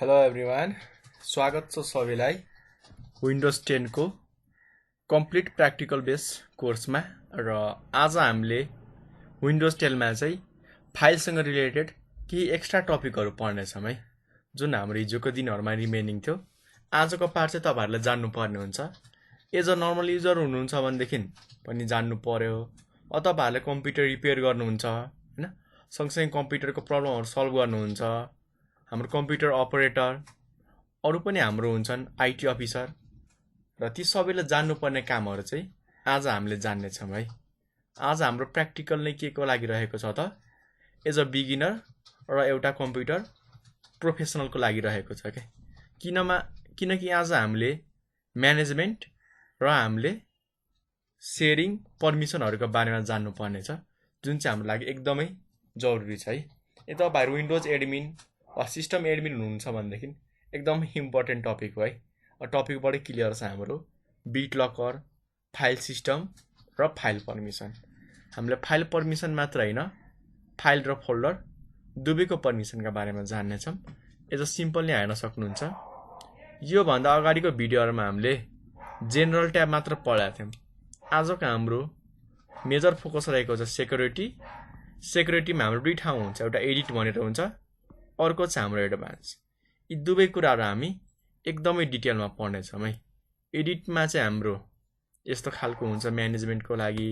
Hello everyone, स्वागत छ सबैलाई विन्डोज 10 को कम्प्लिट प्र्याक्टिकल बेस कोर्समा। र आज हामीले विन्डोज 10 मा चाहिँ फाइलसँग रिलेटेड केही एक्स्ट्रा टपिकहरू पढ्नेछौँ है, जुन हाम्रो हिजोको दिनहरूमा रिमेनिङ थियो। आजको पार्ट चाहिँ तपाईहरुले जान्नु पर्ने हुन्छ। एज अ नर्मल युजर हुनुहुन्छ भनेदेखि पनि जान्नु पर्यो, अथवा तपाईहरुले कम्प्युटर रिपेयर गर्नुहुन्छ हैन, सँगसँगै कम्प्युटरको प्रब्लमहरू सल्भ गर्नुहुन्छ। हाम्रो कम्प्युटर अपरेटर अरु पनि हाम्रो हुन्छन् आईटी अफिसर, र ती सबैले जान्नुपर्ने कामहरू चाहिँ आज हामीले जान्ने छौँ है। आज हाम्रो प्र्याक्टिकल नै के को लागि रहेको छ त, एज अ बिगिनर र एउटा कम्प्युटर प्रोफेसनलको लागि रहेको छ के। किनकि आज हामीले म्यानेजमेन्ट र हामीले शेयरिङ पर्मिसनहरूको बारेमा जान्नु पर्ने छ, जुन चाहिँ हाम्रो लागि एकदमै जरुरी छ है। यदि तपाईहरु विन्डोज एडमिन वा सिस्टम एडमिन हुनुहुन्छ भनेदेखि एकदम इम्पोर्टेन्ट टपिक हो है। टपिक बडै क्लियर छ हाम्रो बिट लकर, फाइल सिस्टम र फाइल पर्मिसन। हामीले फाइल पर्मिसन मात्र हैन, फाइल र फोल्डर दुवैको पर्मिसनका बारेमा जान्ने छौं। एज सिम्पली हेर्न सक्नुहुन्छ। यो भन्दा अगाडिको भिडियोहरुमा हामीले जेनरल ट्याब मात्र पढाएको थियौं। आजको हाम्रो मेजर फोकस रहेको छ सेक्युरिटी। सेक्युरिटीमा हाम्रो दुई ठाउँ हुन्छ, एउटा एडिट भनेर हुन्छ, अर्को छ हाम्रो एडभान्स। यी दुवै कुराहरु हामी एकदमै डिटेलमा पढ्ने छौं है। एडिटमा चाहिँ हाम्रो यस्तो खालको हुन्छ म्यानेजमेन्टको लागि,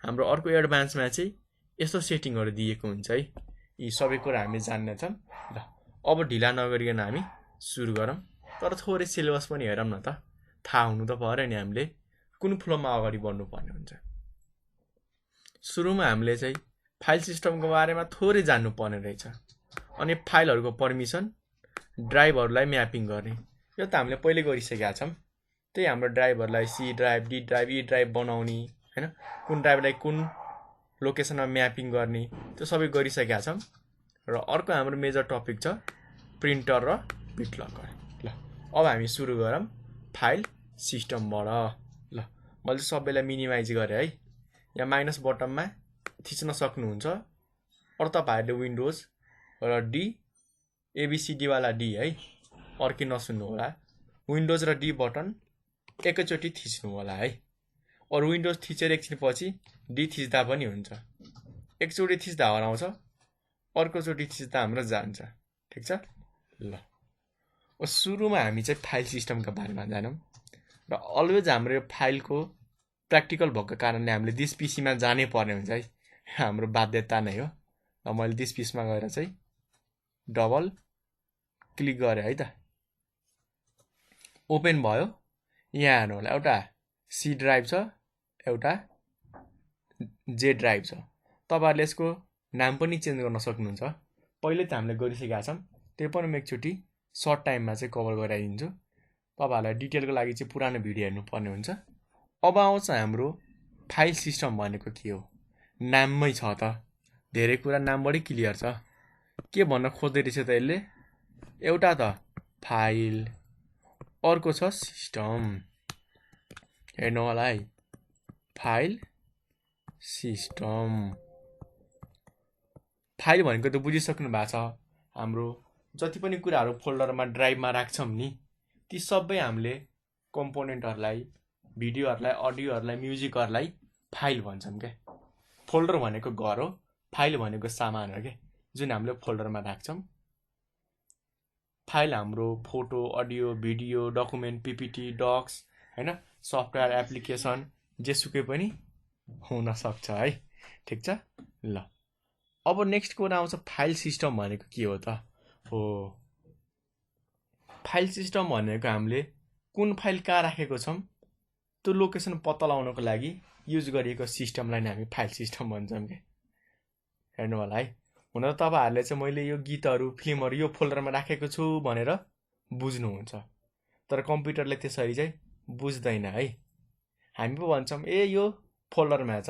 हाम्रो अर्को एडभान्समा चाहिँ यस्तो सेटिङहरु दिएको हुन्छ है। यी सबै कुरा हामी जान्ने छौं। ल अब ढिला नगरिकन हामी सुरु गरौँ। तर थोरै सिलेबस पनि हेरौँ न त, थाहा हुनु त पर्यो नि हामीले कुन फ्लोमा अगाडि बढ्नु पर्ने हुन्छ। सुरुमा हामीले चाहिँ फाइल सिस्टमको बारेमा थोरै जान्नु पर्ने रहेछ। अनि फाइलहरुको पर्मिसन, ड्राइभहरुलाई म्यापिङ गर्ने, यो त हामीले पहिले गरिसकेका छौं। त्यही हाम्रो ड्राइभहरुलाई सी ड्राइभ, डी ड्राइभ, ई ड्राइभ बनाउने हैन, कुन ड्राइभलाई कुन लोकेसनमा म्यापिङ गर्ने, त्यो सबै गरिसकेका छौं। र अर्को हाम्रो मेजर टपिक छ प्रिन्टर र बिट लकर। ल अब हामी सुरु गरौँ फाइल सिस्टमबाट। ल मैले सबैलाई मिनिमाइज गरे है। यहाँ माइनस बटनमा थिच्न सक्नुहुन्छ, अरु तपाईहरुले विन्डोज र डी एबीसीडी वाला डी है, अर्कै नसुन्नु होला। विन्डोज र डी बटन एकैचोटी थिच्नु होला है। अरु विन्डोज थिचेर एकछिन पछि डी थिच्दा पनि हुन्छ। एकचोटी थिच्दा हराउँछ, अर्कोचोटी थिच्दा हाम्रो जान्छ। ठीक छ। ल सुरुमा हामी चाहिँ फाइल सिस्टमका बारेमा जानौँ। र अलवेज हाम्रो फाइलको प्र्याक्टिकल भएको कारणले हामीले दिस पीसीमा जानै पर्ने हुन्छ है, हाम्रो बाध्यता नै हो। र मैले दिस पीसीमा गएर चाहिँ डबल क्लिक गरे है त, ओपन भयो। यहाँ हेर्नु होला, एउटा सी ड्राइभ छ, एउटा जे ड्राइभ छ। तपाईहरुले यसको नाम पनि चेन्ज गर्न सक्नुहुन्छ। पहिले त हामीले गरिसकेका छौं, त्यो पनि म एकचोटी सर्ट टाइममा चाहिँ कभर गराइदिन्छु। तपाईहरुलाई डिटेलको लागि चाहिँ पुरानो भिडियो हेर्नु पर्ने हुन्छ। अब आउँछ हाम्रो फाइल सिस्टम भनेको के हो। नाममै छ त, धेरै कुरा नामबाटै क्लियर छ। के भन्न खोज्दै रहेछ त यसले, एउटा त फाइल, अर्को छ सिस्टम। हेर्नु होला है, फाइल सिस्टम। फाइल भनेको त बुझिसक्नु भएको छ, हाम्रो जति पनि कुराहरु फोल्डरमा ड्राइभमा राख्छौं नि, ती सबै हामीले कम्पोनेन्टहरुलाई, भिडियोहरुलाई, अडियोहरुलाई, म्युजिकहरुलाई फाइल भन्छौं के। फोल्डर भनेको घर हो, फाइल भनेको सामान हो के, जुन हामीले फोल्डरमा राख्छौं। फाइल हाम्रो photo, audio, video, document, PPT, docs हैन, सफ्टवेयर, एप्लिकेसन जेसुकै पनि हुन सक्छ है। ठीक छ। ल अब नेक्स्ट कुरा आउँछ फाइल सिस्टम भनेको के हो त। हो, फाइल सिस्टम भनेको हामीले कुन फाइल कहाँ राखेको छौं त्यो लोकेसन पत्ता लगाउनको लागि युज गरिएको सिस्टमलाई नै हामी फाइल सिस्टम भन्छौं के। हेर्नु होला है, हुन त तपाईहरुले चाहिँ मैले यो गीतहरु, फिल्महरु यो फोल्डरमा राखेको छु भनेर बुझ्नुहुन्छ, तर कम्प्युटरले त्यसरी चाहिँ बुझ्दैन है। हामी पो भन्छौं ए यो फोल्डरमा छ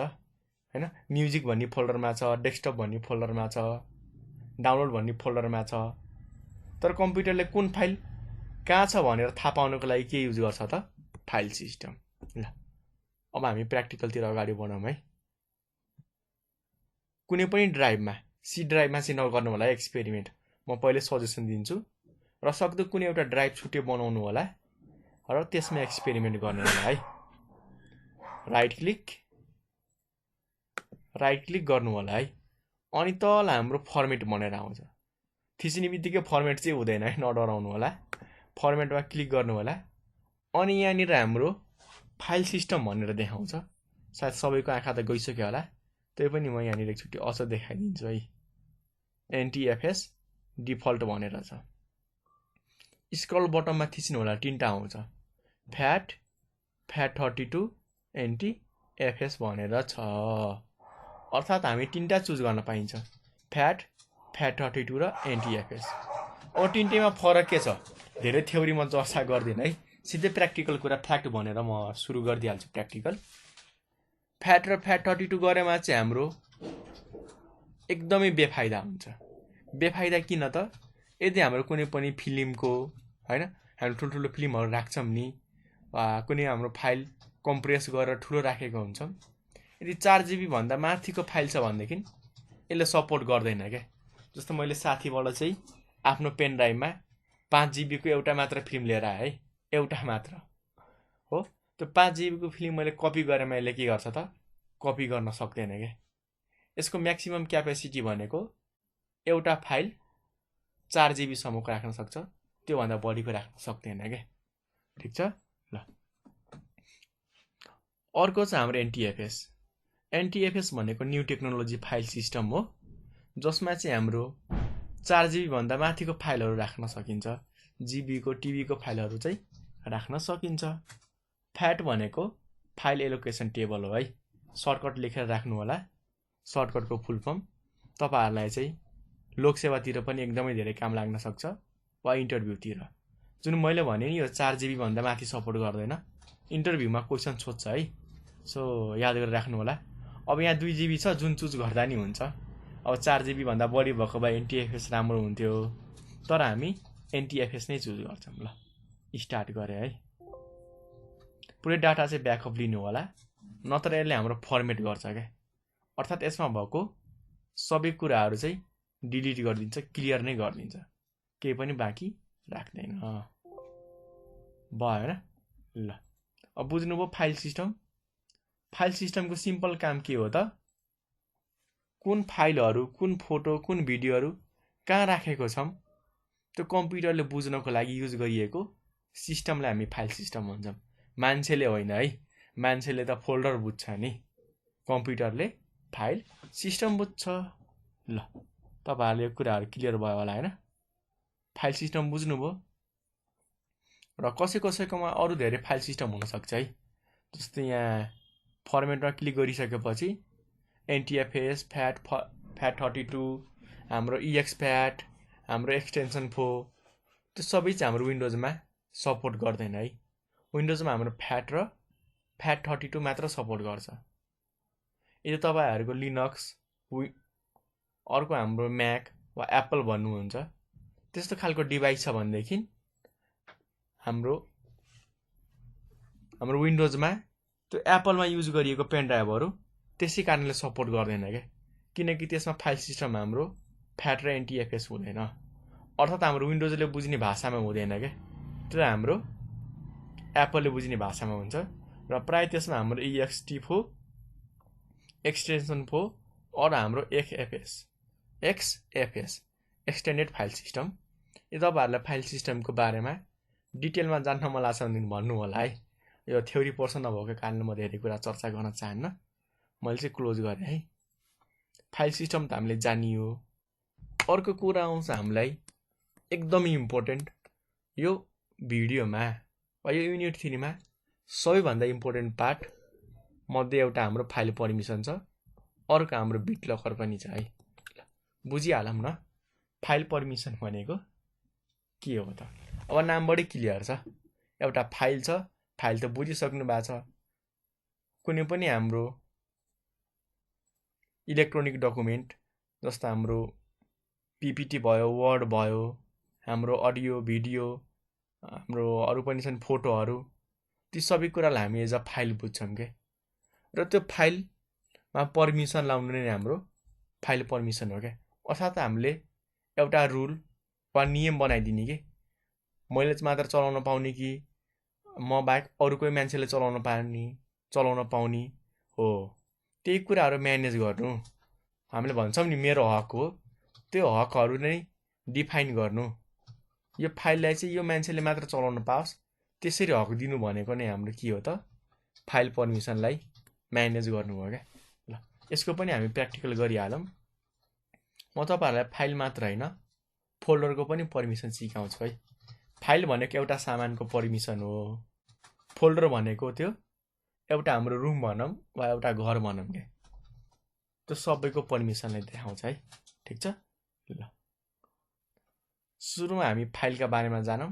हैन, म्युजिक भन्ने फोल्डरमा छ, डेस्कटप भन्ने फोल्डरमा छ, डाउनलोड भन्ने फोल्डरमा छ। तर कम्प्युटरले कुन फाइल कहाँ छ भनेर थाहा पाउनको लागि के युज गर्छ त, फाइल सिस्टम। ल अब हामी प्र्याक्टिकलतिर अगाडि बढौँ है। कुनै पनि ड्राइभमा, सी ड्राइभमा चाहिँ नगर्नु होला एक्सपेरिमेन्ट, म पहिले सजेसन दिन्छु। र सक्दो कुनै एउटा ड्राइभ छुट्टै बनाउनु होला र त्यसमा एक्सपेरिमेन्ट गर्ने होला है। राइट क्लिक गर्नु होला है। अनि तल हाम्रो फर्मेट भनेर आउँछ। थिच्ने बित्तिकै फर्मेट चाहिँ हुँदैन है, नडराउनु होला। फर्मेटमा क्लिक गर्नु होला। अनि यहाँनिर हाम्रो फाइल सिस्टम भनेर देखाउँछ। सायद सबैको आँखा त गइसक्यो होला, त्यही पनि म यहाँनिर एकचोटि अझ देखाइदिन्छु है। NTFS डिफल्ट भनेर छ। स्क्रल बटनमा थिच्नु होला, तीनटा आउँछ, FAT32 NTFS भनेर छ। अर्थात् हामी तीनटा चुज गर्न पाइन्छ, FAT32 र NTFS। अब तीनटैमा फरक के छ? धेरै थ्योरी म चर्चा गर्दिनँ है, सिधै प्र्याक्टिकल कुरा फ्याक्ट भनेर म सुरु गरिदिइहाल्छु। प्र्याक्टिकल FAT र FAT32 गरेमा चाहिँ हाम्रो एकदमै बेफाइदा हुन्छ। बेफाइदा किन त? यदि हाम्रो कुनै पनि फिल्मको हैन, हामी ठुल्ठुलो फिल्महरू राख्छौँ नि, कुनै हाम्रो फाइल कम्प्रेस गरेर ठुलो राखेको हुन्छौँ, यदि 4 GB भन्दा माथिको फाइल छ भनेदेखि यसले सपोर्ट गर्दैन क्या। जस्तो मैले साथीबाट चाहिँ आफ्नो पेन ड्राइभमा 5 GB को एउटा मात्र फिल्म लिएर आएँ है, एउटा मात्र हो। त्यो 5 GB को फिल्म मैले कपी गरेमा यसले के गर्छ त? कपी गर्न सक्दैन क्या। यसको म्याक्सिमम क्यापेसिटी भनेको एउटा फाइल 4 GB सम्मको राख्न सक्छ, त्योभन्दा बढीको राख्न सक्दैन क्या। ठिक छ ल। अर्को छ हाम्रो NTFS। NTFS भनेको न्यू टेक्नोलोजी फाइल सिस्टम हो, जसमा चाहिँ हाम्रो 4 GB भन्दा माथिको फाइलहरू राख्न सकिन्छ। GB को TB को फाइलहरू चाहिँ राख्न सकिन्छ। FAT भनेको फाइल एलोकेसन टेबल हो है। सर्टकट लेखेर राख्नु होला। सर्टकटको फुल फर्म तपाईहरुलाई चाहिँ लोकसेवातिर पनि एकदमै धेरै काम लाग्न सक्छ, वा इन्टरभ्यूतिर। जुन मैले भने नि यो 4 GB भन्दा माथि सपोर्ट गर्दैन, इन्टरभ्यूमा क्वेसन सोध्छ है। सो याद गरेर राख्नु होला। अब यहाँ 2 GB छ, जुन चुज गर्दा नि हुन्छ। अब 4 GB भन्दा बढी भएको भए NTFS राम्रो हुन्थ्यो, तर हामी NTFS नै चुज गर्छौँ। ल स्टार्ट गरे है। पुरै डाटा चाहिँ ब्याकअप लिनु होला, नत्र यसले हाम्रो फर्मेट गर्छ क्या। अर्थात् यसमा भएको सबै कुराहरू चाहिँ डिलिट गरिदिन्छ, क्लियर नै गरिदिन्छ, केही पनि बाँकी राख्दैन। भयो हैन? ल अब बुझ्नुभयो फाइल सिस्टम। फाइल सिस्टमको सिम्पल काम के हो त? कुन फाइलहरू, कुन फोटो, कुन भिडियोहरू कहाँ राखेको छौं, त्यो कम्प्युटरले बुझ्नको लागि युज गरिएको सिस्टमलाई हामी फाइल सिस्टम भन्छौँ। मान्छेले होइन है, मान्छेले त फोल्डर बुझ्छ नि, कम्प्युटरले फाइल सिस्टम बुझ्छ। ल तपाईहरुले यो कुराहरू क्लियर भयो होला हैन? फाइल सिस्टम बुझ्नुभयो। र कसैकोमा अरु धेरै फाइल सिस्टम हुन सक्छ है। जस्तै यहाँ फर्मेटमा क्लिक गरिसकेपछि NTFS, FAT32, हाम्रो EXFAT, हाम्रो एक्सटेन्सन 4, त्यो सबै चाहिँ हाम्रो विन्डोजमा सपोर्ट गर्दैन है। विन्डोजमा हाम्रो FAT र FAT32 मात्र सपोर्ट गर्छ। यदि तपाईहरुको लिनक्स, अर्को हाम्रो म्याक वा एप्पल भन्नुहुन्छ, त्यस्तो खालको डिभाइस छ भनेदेखि हाम्रो विन्डोजमा त्यो एप्पलमा युज गरिएको पेन ड्राइभहरू त्यसै कारणले सपोर्ट गर्दैन क्या। किनकि त्यसमा फाइल सिस्टम हाम्रो FAT र NTFS हुँदैन। अर्थात् हाम्रो विन्डोजले बुझ्ने भाषामा हुँदैन क्या, त्यो हाम्रो एप्पलले बुझ्ने भाषामा हुन्छ। र प्राय त्यसमा हाम्रो ext4, एक्सटेन्सन 4 और हाम्रो XFS एक्सटेन्डेड फाइल सिस्टम। यो तपाईहरुलाई फाइल सिस्टमको बारेमा डिटेलमा जान्न मन लाग्छ भने भन्नु होला है। यो थ्योरी पोर्सन नभएको कारणले म धेरै कुरा चर्चा गर्न चाहन्न, मैले चाहिँ क्लोज गरेँ है। फाइल सिस्टम त हामीले जानियो। अर्को कुरा आउँछ हामीलाई एकदमै इम्पोर्टेन्ट, यो भिडियोमा वा यो युनिट 3 मा सबैभन्दा इम्पोर्टेन्ट पार्ट मध्ये एउटा हाम्रो फाइल पर्मिसन छ, अर्को हाम्रो बिट लकर पनि छ है। बुझिहालौँ न, फाइल पर्मिसन भनेको के हो त? अब नामबाटै क्लियर छ, एउटा फाइल छ, फाइल त बुझिसक्नु भएको छ। कुनै पनि हाम्रो इलेक्ट्रोनिक डकुमेन्ट जस्तो हाम्रो PPT भयो, वर्ड भयो, हाम्रो अडियो भिडियो, हाम्रो अरु पनि छन् फोटोहरू, ती सबै कुरालाई हामी एज अ फाइल बुझ्छौँ के। र त्यो फाइलमा पर्मिसन लाउनु नै हाम्रो फाइल पर्मिसन हो क्या। अर्थात् हामीले एउटा रुल वा नियम बनाइदिने के, मैले मात्र चलाउन पाउने कि म बाहेक अरू कोही मान्छेले चलाउन पाउने हो, त्यही कुराहरू म्यानेज गर्नु। हामीले भन्छौँ नि मेरो हक हो, त्यो हकहरू नै डिफाइन गर्नु। यो फाइललाई चाहिँ यो मान्छेले मात्र चलाउन पाओस्, त्यसरी हक दिनु भनेको नै हाम्रो के हो त, फाइल पर्मिसनलाई म्यानेज गर्नु हो क्या। ल यसको पनि हामी प्र्याक्टिकल गरिहालौँ। म तपाईँहरूलाई फाइल मात्र होइन फोल्डरको पनि पर्मिसन सिकाउँछु है। फाइल भनेको एउटा सामानको पर्मिसन हो, फोल्डर भनेको त्यो एउटा हाम्रो रुम भनौँ वा एउटा घर भनौँ क्या, त्यो सबैको पर्मिसनलाई देखाउँछ है। ठिक छ। ल सुरुमा हामी फाइलका बारेमा जानौँ,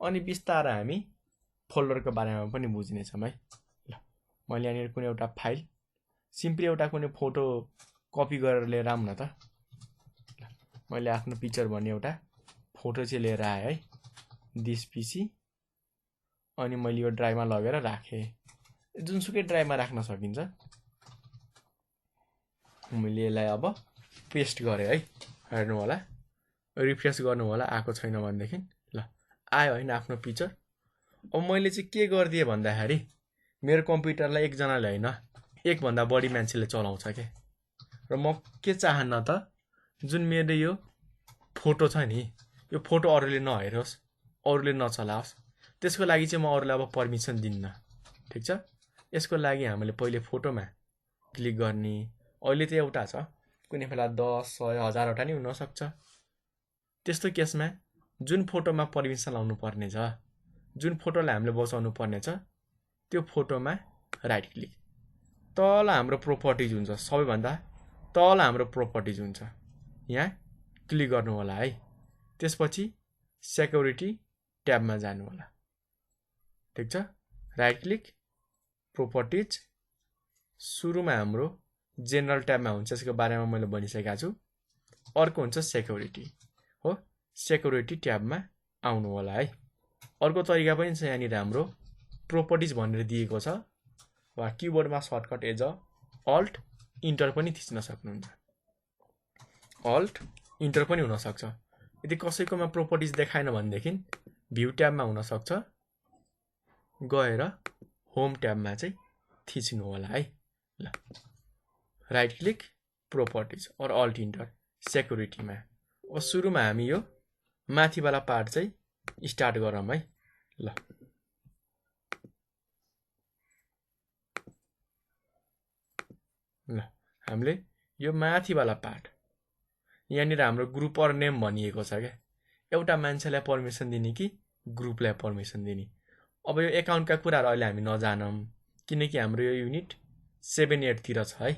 अनि बिस्तारै हामी फोल्डरको बारेमा पनि बुझ्नेछौँ है। ल मैले यहाँनिर कुनै एउटा फाइल सिम्पली एउटा कुनै फोटो कपी गरेर लिएर आऊँ न त। मैले आफ्नो पिक्चर भन्ने एउटा फोटो चाहिँ लिएर आएँ है, दिस पिसी। अनि मैले यो ड्राइभमा लगेर राखेँ, जुनसुकै ड्राइभमा राख्न सकिन्छ। मैले यसलाई अब पेस्ट गरेँ है, हेर्नु होला, रिफ्रेस गर्नु होला आएको छैन भनेदेखि। ल आयो होइन आफ्नो पिक्चर। अब मैले चाहिँ के गरिदिएँ भन्दाखेरि मेरो कम्प्युटरलाई एकजनाले होइन एकभन्दा बढी मान्छेले चलाउँछ क्या। र म के चाहन्न त, जुन मेरो यो फोटो छ नि, यो फोटो अरूले नहेरोस्, अरूले नचलाओस्, त्यसको लागि चाहिँ म अरूलाई अब पर्मिसन दिन्न। ठिक छ। यसको लागि हामीले पहिले फोटोमा क्लिक गर्ने। अहिले त एउटा छ, कुनै बेला 10, 100, 1000वटा नि हुनसक्छ। त्यस्तो केसमा जुन फोटोमा पर्मिसन लाउनु पर्ने छ, जुन फोटोलाई हामीले बचाउनु पर्ने छ, त्यो फोटोमा राइट क्लिक, तल हाम्रो प्रोपर्टिज हुन्छ, सबैभन्दा तल हाम्रो प्रोपर्टिज हुन्छ, यहाँ क्लिक गर्नु होला है। त्यसपछि सेक्युरिटी ट्याबमा जानु होला। ठिक छ। राइट क्लिक, प्रोपर्टिज, सुरुमा हाम्रो जेनरल ट्याबमा हुन्छ, यसको बारेमा मैले भनिसकेको छु। अर्को हुन्छ सेक्युरिटी हो, सेक्युरिटी ट्याबमा आउनु होला है। अर्को तरिका पनि छ, यहाँनिर हाम्रो प्रोपर्टिज भनेर दिएको छ, वा किबोर्डमा सर्टकट एज अल्ट इन्टर पनि थिच्न सक्नुहुन्छ। अल्ट इन्टर पनि हुनसक्छ। यदि कसैकोमा प्रोपर्टिज देखाएन भनेदेखि भ्यू ट्याबमा हुनसक्छ, गएर होम ट्याबमा चाहिँ थिच्नु होला है। ल राइट क्लिक, प्रोपर्टिज और अल्ट इन्टर, सेक्युरिटीमा। अब सुरुमा हामी यो माथिवाला पार्ट चाहिँ स्टार्ट गरौँ है। ल हामीले यो माथिवाला पार्ट, यहाँनिर हाम्रो ग्रुप और नेम भनिएको छ क्या, एउटा मान्छेलाई पर्मिसन दिने कि ग्रुपलाई पर्मिसन दिने। अब यो एकाउन्टका कुराहरू अहिले हामी नजानौँ, किनकि हाम्रो यो युनिट 7-8 तिर छ है।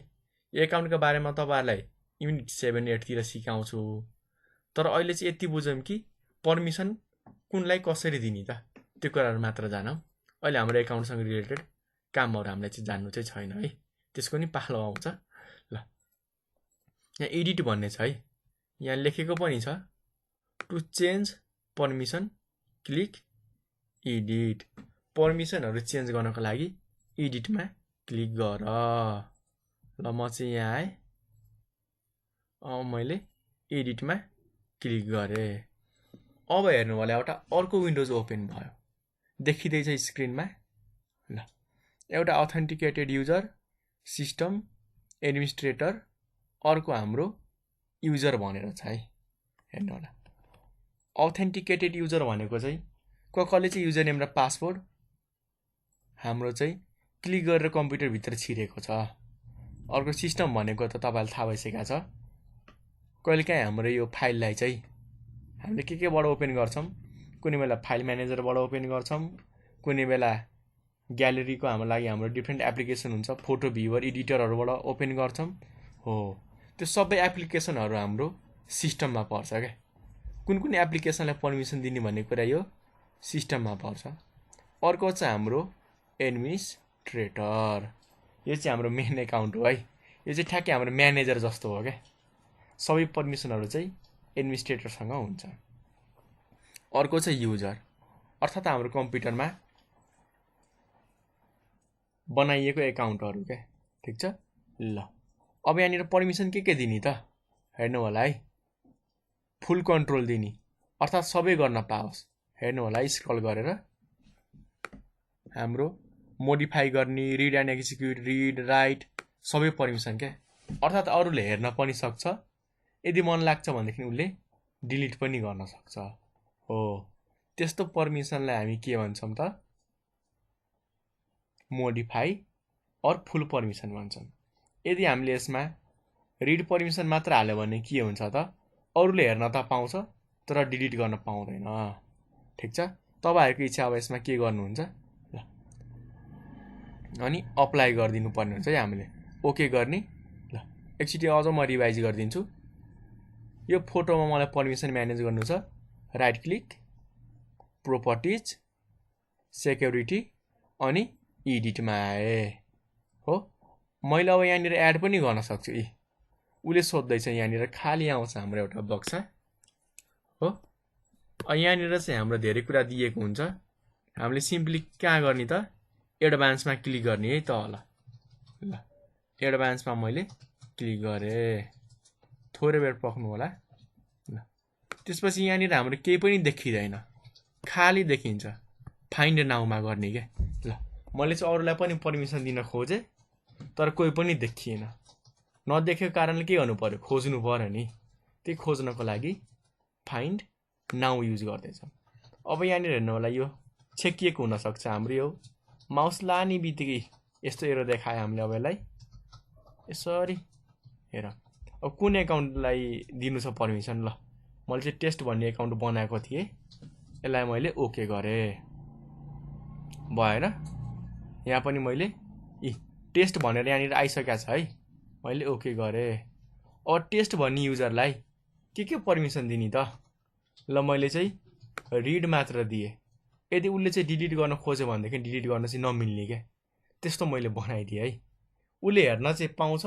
यो एकाउन्टका बारेमा तपाईहरुलाई युनिट 7-8 तिर सिकाउँछु। तर अहिले चाहिँ यति बुझौँ कि पर्मिसन कुनलाई कसरी दिने त, त्यो कुराहरू मात्र जानौँ। अहिले हाम्रो एकाउन्टसँग रिलेटेड कामहरू हामीले चाहिँ जान्नु चाहिँ छैन है, त्यसको नि पालो आउँछ। ल यहाँ एडिट भन्ने छ है, यहाँ लेखेको पनि छ to change permission click edit. पर्मिसनहरू चेन्ज गर्नको लागि एडिटमा क्लिक गर। ल म चाहिँ यहाँ आएँ, मैले एडिटमा क्लिक गरेँ। अब हेर्नु होला एउटा अर्को विन्डोज ओपन भयो, देखिँदैछ स्क्रिनमा। ल एउटा अथेन्टिकेटेड युजर, सिस्टम एडमिनिस्ट्रेटर, अर्को हाम्रो युजर भनेर छ है। हेर्नु होला, अथेन्टिकेटेड युजर भनेको चाहिँ कसले चाहिँ युजर नेम र पासवर्ड हाम्रो चाहिँ क्लिक गरेर कम्प्युटर भित्र छिरेको छ। अर्को सिस्टम भनेको त तपाईहरुलाई थाहा भइसकेको छ, कहिलेकाहीँ हाम्रो यो फाइललाई चाहिँ हामीले केबाट ओपन गर्छौं, कुनै बेला फाइल म्यानेजरबाट ओपन गर्छौं, कुनै बेला ग्यालेरीको हाम्रो लागि हाम्रो डिफ्रेन्ट एप्लिकेसन हुन्छ, फोटो भ्युअर एडिटरहरुबाट ओपन गर्छौं। हो, त्यो सबै एप्लिकेसनहरु हाम्रो सिस्टममा पर्छ के। कुन एप्लिकेसनलाई पर्मिसन दिने भन्ने कुरा यो सिस्टममा पर्छ। अर्को चाहिँ हाम्रो एडमिनिस्ट्रेटर, यो चाहिँ हाम्रो मेन एकाउन्ट हो है। यो चाहिँ ठ्याक्कै हाम्रो म्यानेजर जस्तो हो के, सबै पर्मिसनहरु चाहिँ एडमिनिस्ट्रेटरसँग हुन्छ। अर्को चाहिँ युजर, अर्थात् हाम्रो कम्प्युटरमा बनाइएको एकाउन्टहरु के। ठीक छ। ल अब यहाँनिर पर्मिसन के दिने त हेर्नु होला है। फुल कन्ट्रोल दिने, अर्थात् सबै गर्न पाओस्। हेर्नु होला स्क्रल गरेर हाम्रो मोडिफाई गर्ने read and execute read write सबै पर्मिसन क्या अर्थात् अरूले हेर्न पनि सक्छ यदि मन लाग्छ भनेदेखि उसले डिलिट पनि गर्न सक्छ हो त्यस्तो पर्मिसनलाई हामी के भन्छौँ त मोडिफाई अर फुल पर्मिसन भन्छौँ यदि हामीले यसमा रिड पर्मिसन मात्र हाल्यो भने के हुन्छ त अरूले हेर्न त पाउँछ तर डिलिट गर्न पाउँदैन ठिक छ तपाईहरुको इच्छा अब यसमा के गर्नुहुन्छ ल अनि अप्लाई गरिदिनु पर्ने हुन्छ है हामीले ओके गर्ने ल एकचोटि अझ म रिभाइज गरिदिन्छु यो फोटोमा मलाई पर्मिसन म्यानेज गर्नु छ राइट क्लिक प्रोपर्टिज सेक्युरिटी अनि एडिटमा आए हो मैले अब यहाँनिर एड पनि गर्न सक्छु उले सोध्दैछ यहाँनिर खाली आउँछ हाम्रो एउटा बक्स हो यहाँनिर चाहिँ हाम्रो धेरै कुरा दिएको हुन्छ हामीले सिम्पली कहाँ गर्ने त एडभान्समा क्लिक गर्ने है त होला ल एडभान्समा मैले क्लिक गरे थोरै बेर पर्खनु होला ल त्यसपछि यहाँनिर हाम्रो केही पनि देखिदैन खाली देखिन्छ फाइन्ड नाउमा गर्ने के ल मैले चाहिँ अरूलाई पनि पर्मिसन दिन खोजे तर कोही पनि देखिएन नदेखेको कारणले के गर्नु पर्यो खोज्नु पर्यो नि त्यही खोज्नको लागि फाइन्ड नाउ युज गर्दैछौँ अब यहाँनिर हेर्नु होला यो छेकिएको हुन सक्छ हाम्रो यो माउस लाने बित्तिकै यस्तो एरो देखायो हामीले अब यसलाई यसरी हेर अब कुन एकाउन्टलाई दिनु छ पर्मिसन ल मैले चाहिँ टेस्ट भन्ने एकाउन्ट बनाएको थिएँ यसलाई मैले ओके गरेँ भएन यहाँ पनि मैले टेस्ट भनेर यहाँनिर आइसकेको छ है मैले ओके गरेँ अब टेस्ट भन्ने युजरलाई के पर्मिसन दिने त ल मैले चाहिँ रिड मात्र दिएँ यदि उसले चाहिँ डिलिट गर्न खोज्यो भनेदेखि डिलिट गर्न चाहिँ नमिल्ने क्या त्यस्तो मैले बनाइदिएँ है उसले हेर्न चाहिँ पाउँछ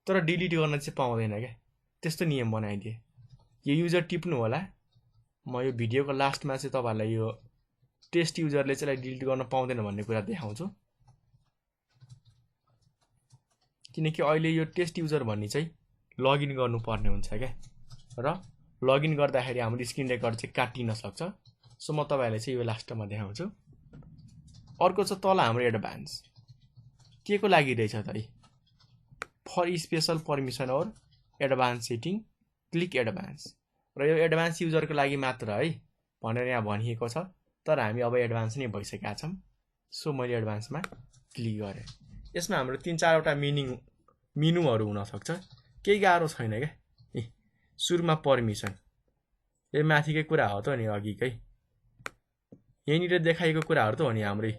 तर डिलिट गर्न चाहिँ पाउँदैन क्या त्यस्तो नियम बनाइदिएँ यो युजर टिप्नु होला म यो भिडियोको लास्टमा चाहिँ तपाईहरुलाई यो टेस्ट युजरले चाहिँ डिलिट गर्न पाउँदैन भन्ने कुरा देखाउँछु किनकि अहिले यो टेस्ट युजर भन्ने चाहिँ लगइन गर्नुपर्ने हुन्छ क्या र लगइन गर्दाखेरि हाम्रो स्क्रिन रेकर्ड चाहिँ काटिन सक्छ सो म तपाईहरुलाई चाहिँ यो लास्टमा देखाउँछु अर्को छ तल हाम्रो एडभान्स के को लागि रहेछ त फर स्पेशल पर्मिसन और एडभान्स सेटिङ क्लिक एडभान्स र यो एडभान्स युजरको लागि मात्र है भनेर यहाँ भनिएको छ तर हामी अब एडभान्स नै भइसकेका छौं सो मैले एडभान्समा क्लिक गरेँ यसमा हाम्रो 3-4 वटा मेनुहरु हुन सक्छ केही गाह्रो छैन के सुरुमा पर्मिसन यो माथिकै कुरा हो त नि अघिकै यहाँनिर देखाइएको कुराहरु त हो नि हाम्रै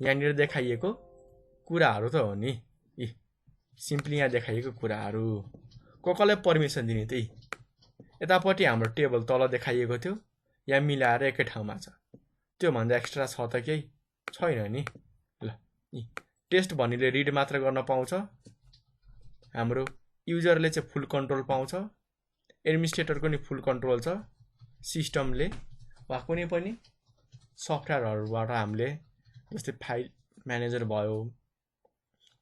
यहाँनिर देखाइएको कुराहरु त हो नि सिम्पली यहाँ देखाइएको कुराहरु कसलाई पर्मिसन दिने त्यही यतापट्टि हाम्रो टेबल तल देखाइएको थियो यहाँ मिलाएर एकै ठाउँमा छ त्यो भन्दा एक्स्ट्रा छ त केही छैन नि ल टेस्ट भन्नेले रिड मात्र गर्न पाउँछ हाम्रो युजरले चाहिँ फुल कन्ट्रोल पाउँछ एडमिनिस्ट्रेटरको नि फुल कन्ट्रोल छ सिस्टमले वा कुनै पनि सफ्टवेयरहरुबाट हामीले जस्तै फाइल म्यानेजर भयो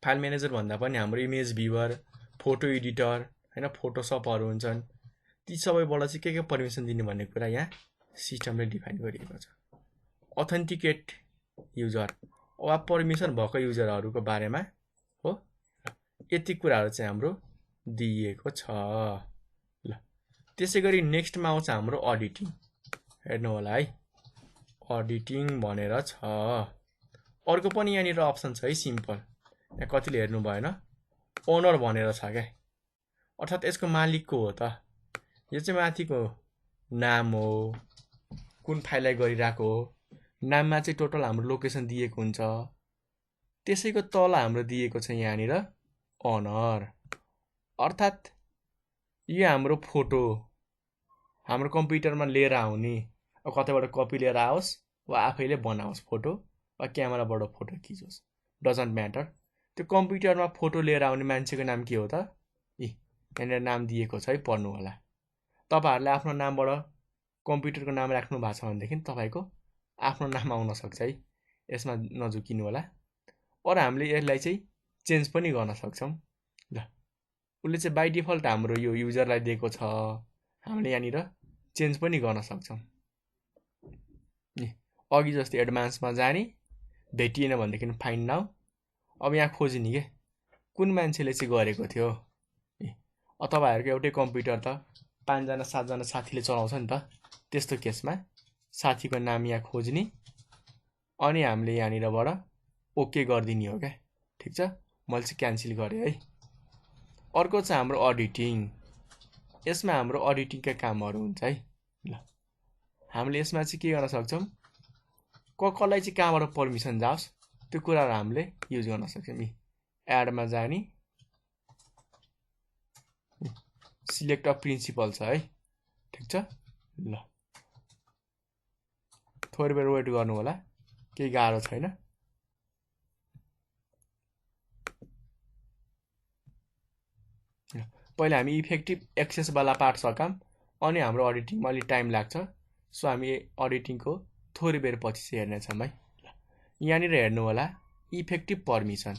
फाइल म्यानेजर भन्दा पनि हाम्रो इमेज भ्युअर फोटो एडिटर हैन फोटोशपहरु हुन्छन् ती सबैबाट चाहिँ के पर्मिसन दिने भन्ने कुरा यहाँ सिस्टमले डिफाइन गरिएको छ अथेन्टिकेट युजर वा पर्मिसन भएको युजरहरुको बारेमा हो यति कुराहरु चाहिँ हाम्रो दिएको छ ल त्यसैगरी नेक्स्टमा आउँछ हाम्रो अडिटिङ हेर्नु होला है अडिटिङ भनेर छ अर्को पनि यहाँनिर अप्सन छ है सिम्पल यहाँ कतिले हेर्नु भएन ओनर भनेर छ के अर्थात् यसको मालिक को हो त यो चाहिँ माथिको नाम हो कुन फाइललाई गरिराको हो नाममा चाहिँ टोटल हाम्रो लोकेसन दिएको हुन्छ त्यसैको तल हाम्रो दिएको छ यहाँनिर ओनर अर्थात् यो हाम्रो फोटो हाम्रो कम्प्युटरमा लिएर आउने कतैबाट कपी लिएर आओस् वा आफैले बनाओस् फोटो वा क्यामेराबाट फोटो खिचोस् डजन्ट म्याटर त्यो कम्प्युटरमा फोटो लिएर आउने मान्छेको नाम के हो त यहाँनिर नाम दिएको छ है पढ्नु होला तपाईहरुले आफ्नो नामबाट कम्प्युटरको नाम राख्नु भएको छ भनेदेखि तपाईको आफ्नो नाम आउन सक्छ है यसमा नझुकिनु होला अरु हामीले यसलाई चाहिँ चेन्ज पनि गर्न सक्छौं ल उले चाहिँ बाइ डिफल्ट हाम्रो यो युजरलाई दिएको छ हामीले यहाँनिर चेन्ज पनि गर्न सक्छौं अघि जस्तै एडभान्समा जाने, भेटिएन भनेदेखि फाइन्ड नाउ। अब यहाँ खोज्ने के कुन मान्छेले चाहिँ गरेको थियो। तपाईँहरूको एउटै कम्प्युटर त 5 जना 7 जना साथीले चलाउँछ नि त। त्यस्तो केसमा साथीको नाम यहाँ खोज्ने अनि हामीले यहाँनिरबाट ओके गरिदिने हो क्या। ठिक छ, मैले चाहिँ क्यान्सल गरेँ है। अर्को चाहिँ हाम्रो अडिटिङ। यसमा हाम्रो अडिटिङका कामहरू हुन्छ है। ल हामीले यसमा चाहिँ के गर्न सक्छौँ, कसलाई चाहिँ कहाँबाट पर्मिसन जाओस् त्यो कुराहरू हामीले युज गर्न सक्छौँ। एडमा जाने, सिलेक्ट अ प्रिन्सिपल छ है। ठिक छ, ल थोरै बेर वेट गर्नु होला, केही गाह्रो छैन। पहिला हामी इफेक्टिभ एक्सेसवाला पार्ट सकाम, अनि हाम्रो अडिटिङमा अलिक टाइम लाग्छ। सो हामी अडिटिङको थोरै बेर पछि चाहिँ हेर्नेछौँ है। यहाँनिर हेर्नु होला इफेक्टिभ पर्मिसन।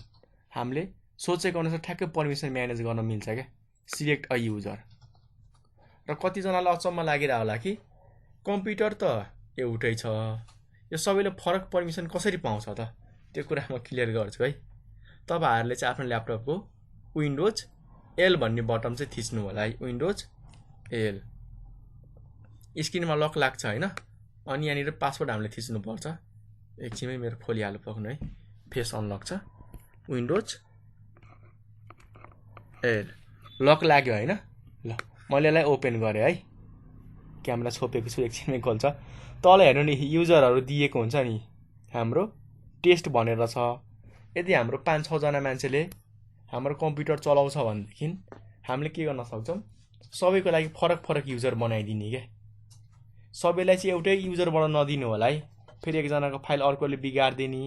हामीले सोचेको अनुसार ठ्याक्कै पर्मिसन म्यानेज गर्न मिल्छ क्या। Select a user. र कतिजनालाई अचम्म लागिरह होला कि कम्प्युटर त एउटै छ, यो सबैले फरक पर्मिसन कसरी पाउँछ त। त्यो कुरा म क्लियर गर्छु है। तपाईँहरूले चाहिँ आफ्नो ल्यापटपको विन्डोज एल भन्ने बटन चाहिँ थिच्नु होला है। Windows L. स्क्रिनमा लक लाग्छ होइन, अनि यहाँनिर पासवर्ड हामीले थिच्नुपर्छ। एकछिनमै मेरो खोलिहाल्नु पर्ने है। फेस अनलक छ, विन्डोज एल। लक लाग्यो होइन। ल मैले यसलाई ओपन गरेँ है। क्यामेरा छोपेको छु, एकछिनमै खोल्छ। तल हेर्नु नि युजरहरू दिएको हुन्छ नि, हाम्रो टेस्ट भनेर छ। यदि हाम्रो 5-6 जना मान्छेले हाम्रो कम्प्युटर चलाउँछ भनेदेखि हामीले के गर्न सक्छौँ, सबैको लागि फरक फरक युजर बनाइदिने क्या। सबैलाई चाहिँ एउटै युजरबाट नदिनु होला है। फेरि एकजनाको फाइल अर्कोले बिगारिदिने,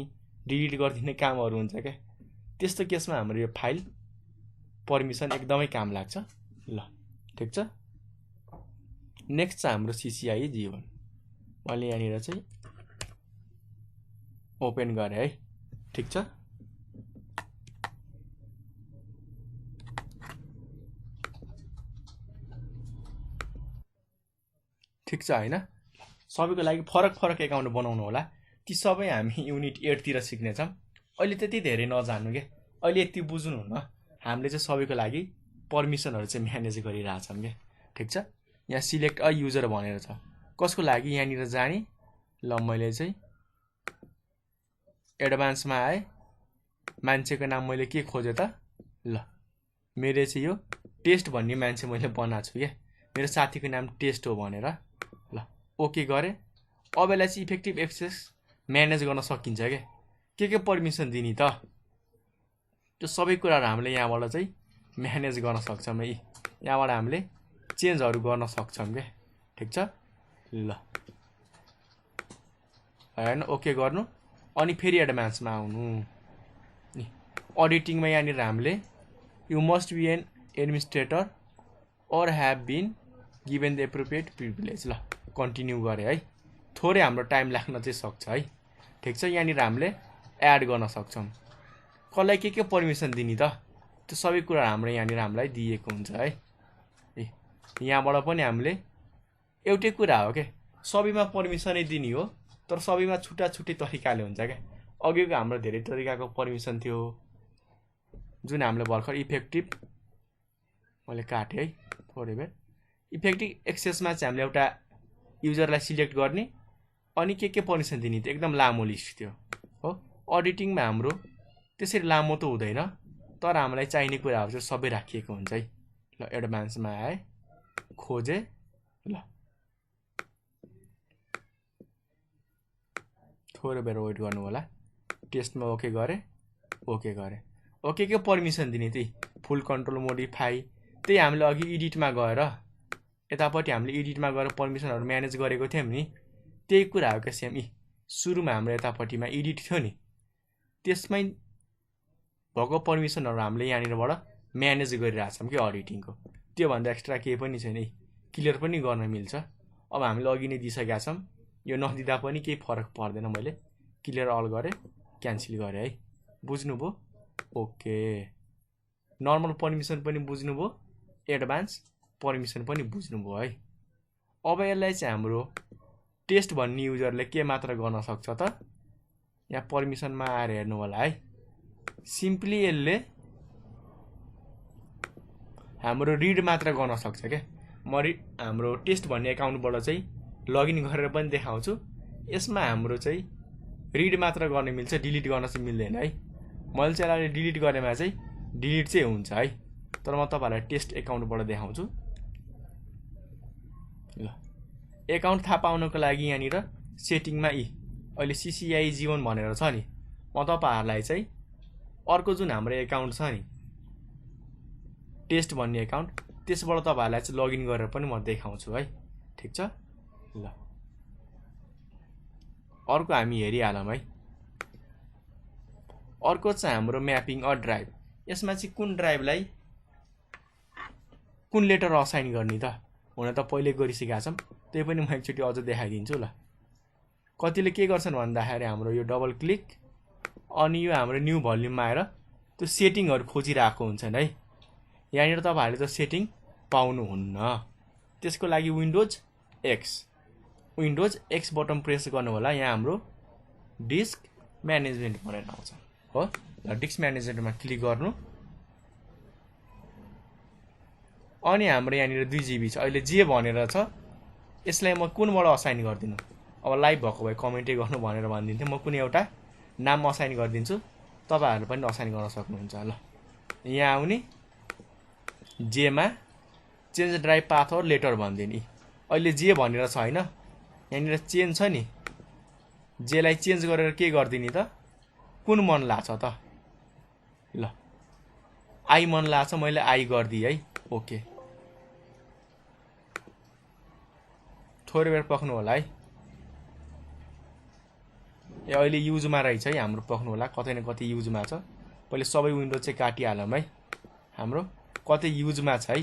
डिलिट गरिदिने कामहरू हुन्छ क्या। त्यस्तो केसमा हाम्रो यो फाइल पर्मिसन एकदमै काम लाग्छ। ल ठिक छ। नेक्स्ट छ हाम्रो सिसिआई जीवन। मैले यहाँनिर चाहिँ ओपन गरेँ है। ठिक छ। ठिक छ होइन। सबैको लागि फरक फरक एकाउन्ट बनाउनु होला। ती सबै हामी युनिट 8 सिक्नेछौँ। अहिले त्यति धेरै नजान्नु क्या। अहिले यति बुझ्नुहुन्न, हामीले चाहिँ सबैको लागि पर्मिसनहरू चाहिँ म्यानेज गरिरहेछौँ क्या। ठिक छ। यहाँ सिलेक्ट अ युजर भनेर छ, कसको लागि यहाँनिर जाने। ल मैले चाहिँ एडभान्समा आएँ। मान्छेको नाम मैले के खोजेँ त, ल मेरो चाहिँ यो टेस्ट भन्ने मान्छे मैले बनाएको छु क्या। मेरो साथीको नाम टेस्ट हो भनेर। ल ओके गरेँ। अब यसलाई चाहिँ इफेक्टिभ एक्सेस म्यानेज गर्न सकिन्छ क्या। के पर्मिसन दिने त, त्यो सबै कुराहरू हामीले यहाँबाट चाहिँ म्यानेज गर्न सक्छौँ है। यहाँबाट हामीले चेन्जहरू गर्न सक्छौँ क्या। ठिक छ। ल होइन ओके गर्नु, अनि फेरि एडभान्समा आउनु। अडिटिङमा यहाँनिर हामीले you must be an administrator or have been given the appropriate privilege. ल कन्टिन्यू गरेँ है। थोरै हाम्रो टाइम लाग्न चाहिँ सक्छ है। ठिक छ। यहाँनिर हामीले एड गर्न सक्छौँ, कसलाई के पर्मिसन दिने त, त्यो सबै कुरा हाम्रो यहाँनिर हामीलाई दिएको हुन्छ है। यहाँबाट पनि हामीले एउटै कुरा हो क्या, सबैमा पर्मिसनै दिने हो, तर सबैमा छुट्टा छुट्टै तरिकाले हुन्छ क्या। अघिको हाम्रो धेरै तरिकाको पर्मिसन थियो, जुन हामीले भर्खर इफेक्टिभ मैले काटेँ है थोरै बेर। इफेक्टिभ एक्सेसमा चाहिँ हामीले एउटा युजरलाई सिलेक्ट गर्ने अनि के पर्मिसन दिने, त्यो एकदम लामो लिस्ट थियो हो। अडिटिङमा हाम्रो त्यसरी लामो त हुँदैन, तर हामीलाई चाहिने कुराहरू चाहिँ सबै राखिएको हुन्छ है। ल एडभान्समा आएँ, खोजेँ। ल थोरै बेर वेट गर्नु होला। टेस्टमा ओके गरेँ, ओके गरेँ। ओके के पर्मिसन दिने, त्यही फुल कन्ट्रोल मोडिफाई। त्यही हामीले अघि एडिटमा गएर यतापट्टि हामीले एडिटमा गएर पर्मिसनहरू म्यानेज गरेको थियौँ नि, त्यही कुरा हो क्या सेम। सुरुमा हाम्रो यतापट्टिमा एडिट थियो नि, त्यसमै भएको पर्मिसनहरू हामीले यहाँनिरबाट म्यानेज गरिरहेछौँ कि अडिटिङको। त्योभन्दा एक्स्ट्रा केही पनि छैन। क्लियर पनि गर्न मिल्छ। अब हामीले अघि नै दिइसकेका छौँ, यो नदिँदा पनि केही फरक पर्दैन। मैले क्लियर अल गरेँ, क्यान्सल गरेँ है। बुझ्नुभयो? ओके। नर्मल पर्मिसन पनि बुझ्नुभयो, एडभान्स पर्मिसन पनि बुझ्नुभयो है। अब यसलाई चाहिँ हाम्रो टेस्ट भन्ने युजरले के मात्र गर्न सक्छ त यहाँ पर्मिसनमा आएर हेर्नु होला है सिम्पली यसले हाम्रो रिड मात्र गर्न सक्छ के म हाम्रो टेस्ट भन्ने एकाउन्टबाट चाहिँ लगइन गरेर पनि देखाउँछु यसमा हाम्रो चाहिँ रिड मात्र गर्न मिल्छ डिलिट गर्न चाहिँ मिल्दैन है मैले चाहिँ यसलाई डिलिट गरेमा चाहिँ डिलिट चाहिँ हुन्छ है तर म तपाईहरुलाई टेस्ट एकाउन्टबाट देखाउँछु ल एकाउन्ट थाहा पाउनको लागि यहाँनिर सेटिङमा अहिले CCI जीवन भनेर छ नि म तपाईहरुलाई चाहिँ अर्को जुन हाम्रो एकाउन्ट छ नि टेस्ट भन्ने एकाउन्ट त्यसबाट तपाईहरुलाई चाहिँ लगइन गरेर पनि म देखाउँछु है ठीक छ ल अर्को हामी हेरिहालौं है अर्को चाहिँ हाम्रो म्यापिङ अ ड्राइभ यसमा चाहिँ कुन ड्राइभलाई कुन लेटर असाइन गर्ने त हुन त पहिले गरिसकेका छौं त्यही पनि म एकचोटी अझ देखाइदिन्छु ल कतिले के गर्छन् भन्दाखेरि हाम्रो यो डबल क्लिक अनि यो हाम्रो न्यू भोल्युममा आएर त्यो सेटिङहरु खोजिरहेको हुन्छन् है यहाँनिर तपाईहरुले त सेटिङ पाउनुहुन्न त्यसको लागि विन्डोज एक्स बटन प्रेस गर्नु होला यहाँ हाम्रो डिस्क म्यानेजमेन्ट भनेर आउँछ हो ल डिस्क म्यानेजमेन्टमा क्लिक गर्नु अनि हाम्रो यहाँनिर 2 GB छ अहिले जे भनेर छ यसलाई म कुनबाट असाइन गर्दिनु अब लाइभ भएको भए कमेन्टै गर्नु भनेर भन्दिन्थे म कुनै एउटा नाम असाइन गर्दिन्छु तपाईहरुले पनि असाइन गर्न सक्नुहुन्छ ल यहाँ आउने जे मा change drive path or letter भन्दिनी अहिले जे भनेर छ हैन यहाँनिर चेन्ज छ नि जेलाई चेन्ज गरेर के गर्दिनी त कुन मन लाग्छ त ल आई मन लाग्छ मैले आई गर्दी है ओके थोरै बेर पक्नु होला है यो अहिले युजमा रहेछ है हाम्रो पक्नु होला कतै न कतै युजमा छ पहिले सबै विन्डो चाहिँ काटिहालौं है हाम्रो कतै युजमा छ है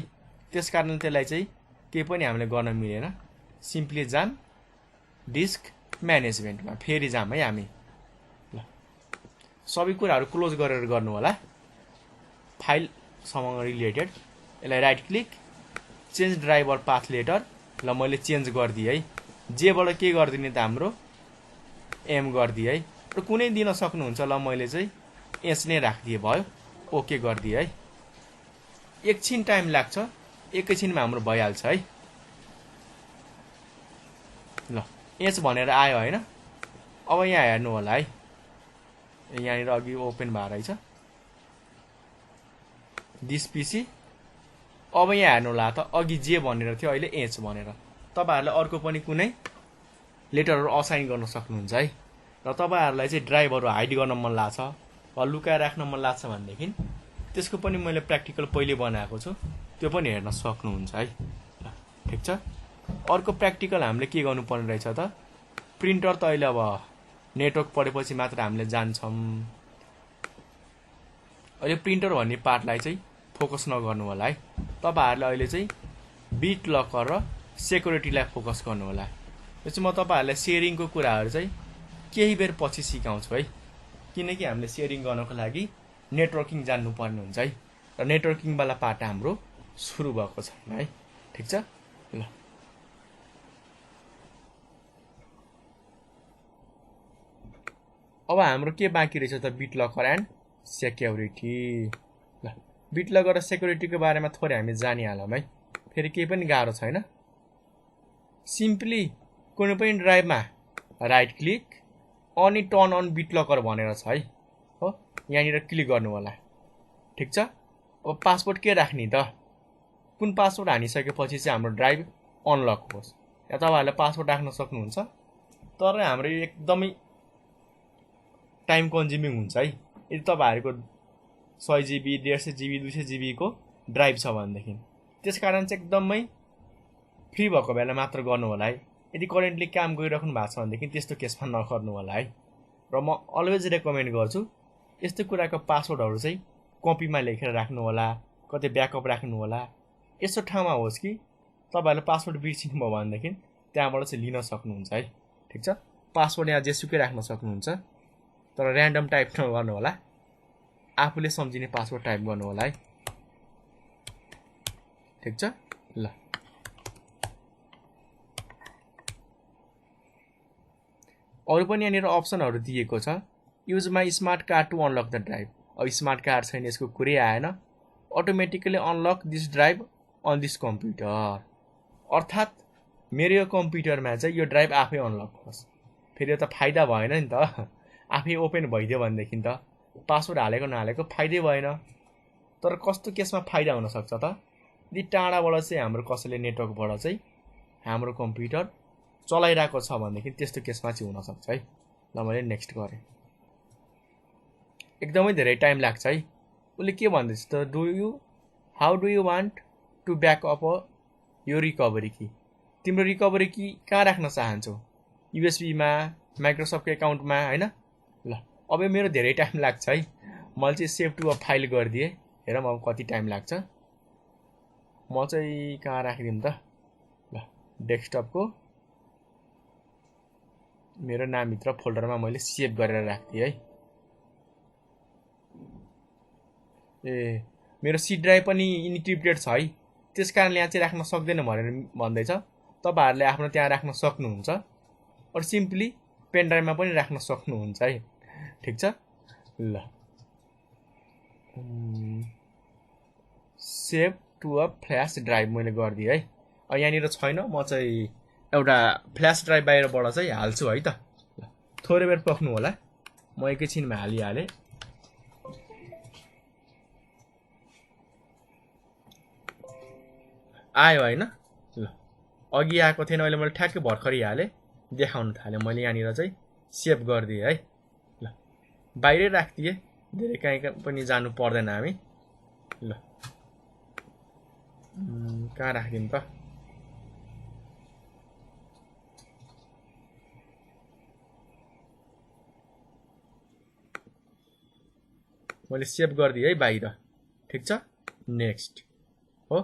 त्यसकारण त्यसलाई चाहिँ के पनि हामीले गर्न मिलेन सिम्पली जाम डिस्क म्यानेजमेन्टमा फेरि जाम है हामी ल सबै कुराहरु क्लोज गरेर गर्नु होला फाइल सँग रिलेटेड यसलाई right click change driver path letter ल मैले चेन्ज गर्दी है जेबाट के गर्दिने त हाम्रो एम गर्दी है र कुनै दिन सक्नुहुन्छ ल मैले चाहिँ एस नै राख्दिए भयो ओके गर्दी है एकछिन टाइम लाग्छ एकैछिनमा हाम्रो भइहाल्छ है ल एच भनेर आयो हैन अब यहाँ हेर्नु होला है यहाँनिर अघि ओपन भएर रहेछ दिस पीसी अब यहाँ हेर्नु होला त अघि जे भनेर थियो अहिले एच भनेर तपाईहरुले अर्को पनि कुनै लेटरहरु असाइन गर्न सक्नुहुन्छ है र तपाईहरुलाई चाहिँ ड्राइभहरु हाइड गर्न मन लाग्छ वा लुकाएर राख्न मन लाग्छ भनेदेखि त्यसको पनि मैले प्र्याक्टिकल पहिले बनाएको छु त्यो पनि हेर्न सक्नुहुन्छ है ल ठीक छ अर्को प्र्याक्टिकल हामीले के गर्नुपर्ने रहेछ त प्रिन्टर त अहिले अब नेटवर्क पढेपछि मात्र हामीले जान्छौं अहिले प्रिन्टर भन्ने पार्टलाई चाहिँ फोकस नगर्नु होला है तपाईहरुले अहिले चाहिँ बिट लकर र सेक्युरिटीलाई फोकस गर्नु होला यो चाहिँ म तपाईहरुलाई शेयरिङको कुराहरु चाहिँ केही बेर पछि सिकाउँछु है किनकि हामीले शेयरिङ गर्नको लागि नेटवर्किङ जान्नु पर्ने हुन्छ है र नेटवर्किङ वाला पार्ट हाम्रो सुरु भएको छैन है ठीक छ ल अब हाम्रो के बाँकी रहेछ त बिट लकर एन्ड सेक्युरिटी ल बिट लकर र सेक्युरिटीको बारेमा थोरै हामी जानिहालौं है फेरि केही पनि गाह्रो छैन सिम्पली कुनै पनि ड्राइभमा राइट क्लिक अनि टर्न अन बिट लकर भनेर छ है हो यहाँनिर क्लिक गर्नु होला ठीक छ अब पासवर्ड के राख्ने त कुन पासवर्ड हानिसकेपछि चाहिँ हाम्रो ड्राइभ अनलक होस् या तपाईहरुले पासवर्ड राख्न सक्नुहुन्छ तर हाम्रो एकदमै टाइम कन्ज्युमिङ हुन्छ है यदि तपाईहरुको 100 GB 150 GB 200 GB को ड्राइभ छ भनेदेखि त्यसकारण चाहिँ एकदमै फ्री भएको बेला मात्र गर्नु होला है यदि करेन्टली काम गरिराख्नु भएको छ भनेदेखि त्यस्तो केसमा नगर्नु होला है र म अलवेज रेकमेन्ड गर्छु यस्तो कुराको पासवर्डहरु चाहिँ कपीमा लेखेर राख्नु होला कतै ब्याकअप राख्नु होला यस्तो ठाउँमा होस् कि तपाईहरुले पासवर्ड बिर्सिनु भयो भनेदेखि त्यहाँबाट चाहिँ लिन सक्नुहुन्छ है ठीक छ पासवर्ड यहाँ जेसुकै राख्न सक्नुहुन्छ तर र्यान्डम टाइप नगर्नु होला आफूले सम्झिने पासवर्ड टाइप गर्नु होला है ठीक छ ल अरु पनि यहाँनिर अप्सनहरु दिएको छ use my smart card to unlock the drive अब स्मार्ट कार्ड छैन यसको कुरै आएन automatically unlock this drive on this computer अर्थात् मेरो यो कम्प्युटरमा चाहिँ यो ड्राइभ आफै अनलक होस् फेरि यो त फाइदा भएन नि त आफै ओपन भइदियो भनेदेखि त पासवर्ड हालेको नहालेको फाइदै भएन तर कस्तो केसमा फाइदा हुन सक्छ त यदि टाढाबाट चाहिँ हाम्रो कसैले नेटवर्कबाट चाहिँ हाम्रो कम्प्युटर चलाइरहेको छ भनेदेखि त्यस्तो केसमा चाहिँ हुन सक्छ है ल मैले नेक्स्ट गरेँ एकदमै धेरै टाइम लाग्छ है उसले के भन्दैछ त how do you want to back up यो रिकभरी की तिम्रो रिकभरी की कहाँ राख्न चाहन्छौ युएसबीमा माइक्रोसफ्टको एकाउन्टमा हैन ल अब मेरो धेरै टाइम लाग्छ है मैले चाहिँ सेभ टु अ फाइल गरिदिएँ हेरौँ अब कति टाइम लाग्छ म चाहिँ कहाँ राखिदिउँ त ल डेस्कटपको मेरो नामभित्र फोल्डरमा मैले सेभ गरेर राख्दिएँ है ए मेरो सी ड्राइभ पनि इन्क्रिप्टेड छ है त्यस कारणले यहाँ चाहिँ राख्न सक्दैन भनेर भन्दैछ तपाईहरुले आफ्नो त्यहाँ राख्न सक्नुहुन्छ अर सिम्पली पेन ड्राइभमा पनि राख्न सक्नुहुन्छ है ठीक छ ल save to a flash drive मैले गरिदिएँ है यहाँनिर छैन म चाहिँ एउटा फ्ल्याश ड्राइभ बाहिरबाट चाहिँ हाल्छु है त ल थोरै बेर पर्खनु होला म एकैछिनमा हालिहालेँ आयो हैन ल अघि आएको थिएन अहिले मैले ठ्याक्कै भर्खरै हालेँ देखाउन थालेँ मैले यहाँनिर चाहिँ सेभ गरिदिएँ है ल बाहिरै राखिदिएँ धेरै कहीँ पनि जानु पर्दैन हामी ल कहाँ राखिदिउँ त मैले सेभ गरिदिएँ है बाहिर ठीक छ नेक्स्ट हो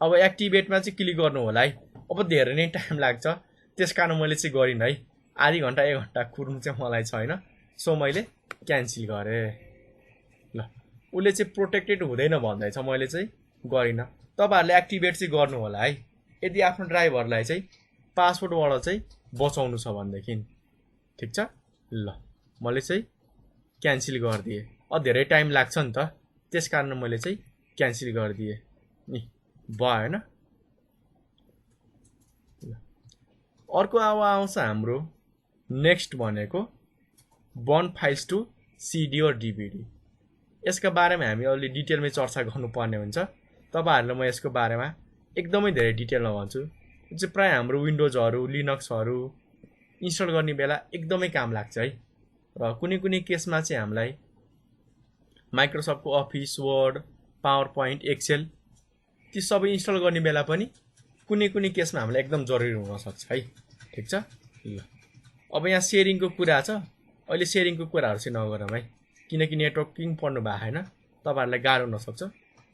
अब एक्टिभेटमा चाहिँ क्लिक गर्नु होला है अब धेरै नै टाइम लाग्छ त्यसकारण मैले चाहिँ गरिनँ है आधी घण्टा 1 घण्टा कुर्नु चाहिँ मलाई छैन सो मैले क्यान्सल गरेँ ल उसले चाहिँ प्रोटेक्टेड हुँदैन भन्दैछ मैले चाहिँ गरिनँ तपाईहरुले एक्टिभेट चाहिँ गर्नु होला है यदि आफ्नो ड्राइभरलाई चाहिँ पासवर्डबाट चाहिँ बचाउनु छ भनेदेखि ठीक छ ल मैले चाहिँ क्यान्सल गरिदिएँ धेरै टाइम लाग्छ नि त त्यसकारण मैले चाहिँ क्यान्सल गरिदिएँ नि भएन अर्को अब आउँछ हाम्रो नेक्स्ट भनेको बर्न फाइल्स टु सिडी और डिभिडी यसका बारेमा हामी अलि डिटेलमै चर्चा गर्नुपर्ने हुन्छ तपाईहरुले म यसको बारेमा एकदमै धेरै डिटेलमा भन्छु चाहिँ प्राय हाम्रो विन्डोजहरु लिनक्सहरु इन्स्टल गर्ने बेला एकदमै काम लाग्छ है र कुनै कुनै केसमा चाहिँ हामीलाई माइक्रोसफ्टको office word PowerPoint excel ती सबै इन्स्टल गर्ने बेला पनि कुनै कुनै केसमा हामीलाई एकदम जरुरी हुन सक्छ है ठीक छ ल अब यहाँ शेयरिङको कुरा छ अहिले शेयरिङको कुराहरु चाहिँ नगरौँ है किनकि नेटवर्किङ पढ्नु भएको हैन तपाईहरुलाई गाह्रो हुन सक्छ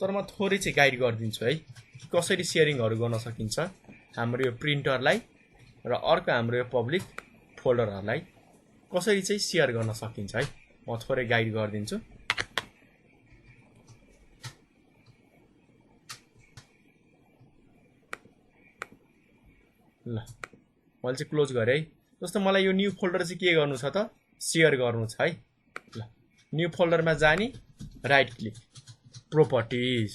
तर म थोरै चाहिँ गाइड गरिदिन्छु है कसरी शेयरिङहरु गर्न सकिन्छ हाम्रो यो प्रिन्टरलाई र अर्को हाम्रो यो पब्लिक फोल्डरहरुलाई कसरी चाहिँ शेयर गर्न सकिन्छ है म थोरै गाइड गरिदिन्छु ल मैले चाहिँ क्लोज गरेँ है जस्तो मलाई यो न्यू फोल्डर चाहिँ के गर्नु छ त शेयर गर्नु छ है ल न्यू फोल्डरमा जाने राइट क्लिक प्रोपर्टिज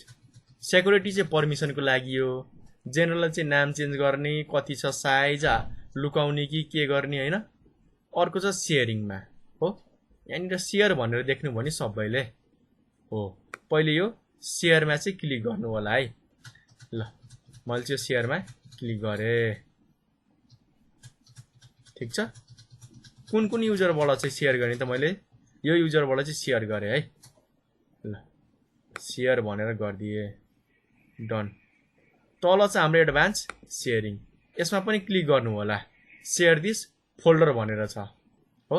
सेक्युरिटी चाहिँ परमिसनको लागि हो जेनरल चाहिँ नाम चेन्ज गर्ने कति छ साइज लुकाउने कि के गर्ने हैन अर्को छ शेयरिङमा हो यहाँनिर शेयर भनेर देख्नु भने सबैले हो पहिले यो शेयरमा चाहिँ क्लिक गर्नु होला है ल मैले चाहिँ शेयरमा क्लिक गरेँ ठीक छ कुन कुन युजरबाट चाहिँ शेयर गर्ने त मैले यो युजरबाट चाहिँ शेयर गरेँ है ल शेयर भनेर गरिदिए डन तल चाहिँ हाम्रो एडभान्स शेयरिङ यसमा पनि क्लिक गर्नु होला शेयर दिस फोल्डर भनेर छ हो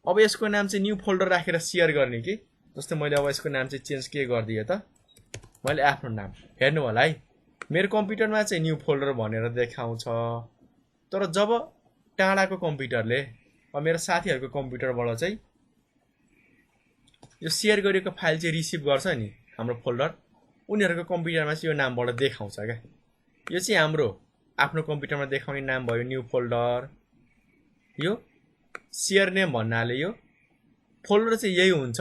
अब यसको नाम चाहिँ न्यू फोल्डर राखेर शेयर गर्ने कि जस्तै मैले अब यसको नाम चाहिँ चेन्ज के गरिदिए त मैले आफ्नो नाम हेर्नु होला है मेरो कम्प्युटरमा चाहिँ न्यू फोल्डर भनेर देखाउँछ तर जब टाढाको कम्प्युटरले मेरो साथीहरुको कम्प्युटरबाट चाहिँ यो शेयर गरेको फाइल चाहिँ रिसिभ गर्छ नि हाम्रो फोल्डर उनीहरुको कम्प्युटरमा चाहिँ यो नामबाट देखाउँछ के यो चाहिँ हाम्रो आफ्नो कम्प्युटरमा देखाउने नाम भयो न्यू फोल्डर यो सेयर नेम भन्नाले यो फोल्डर चाहिँ यही हुन्छ,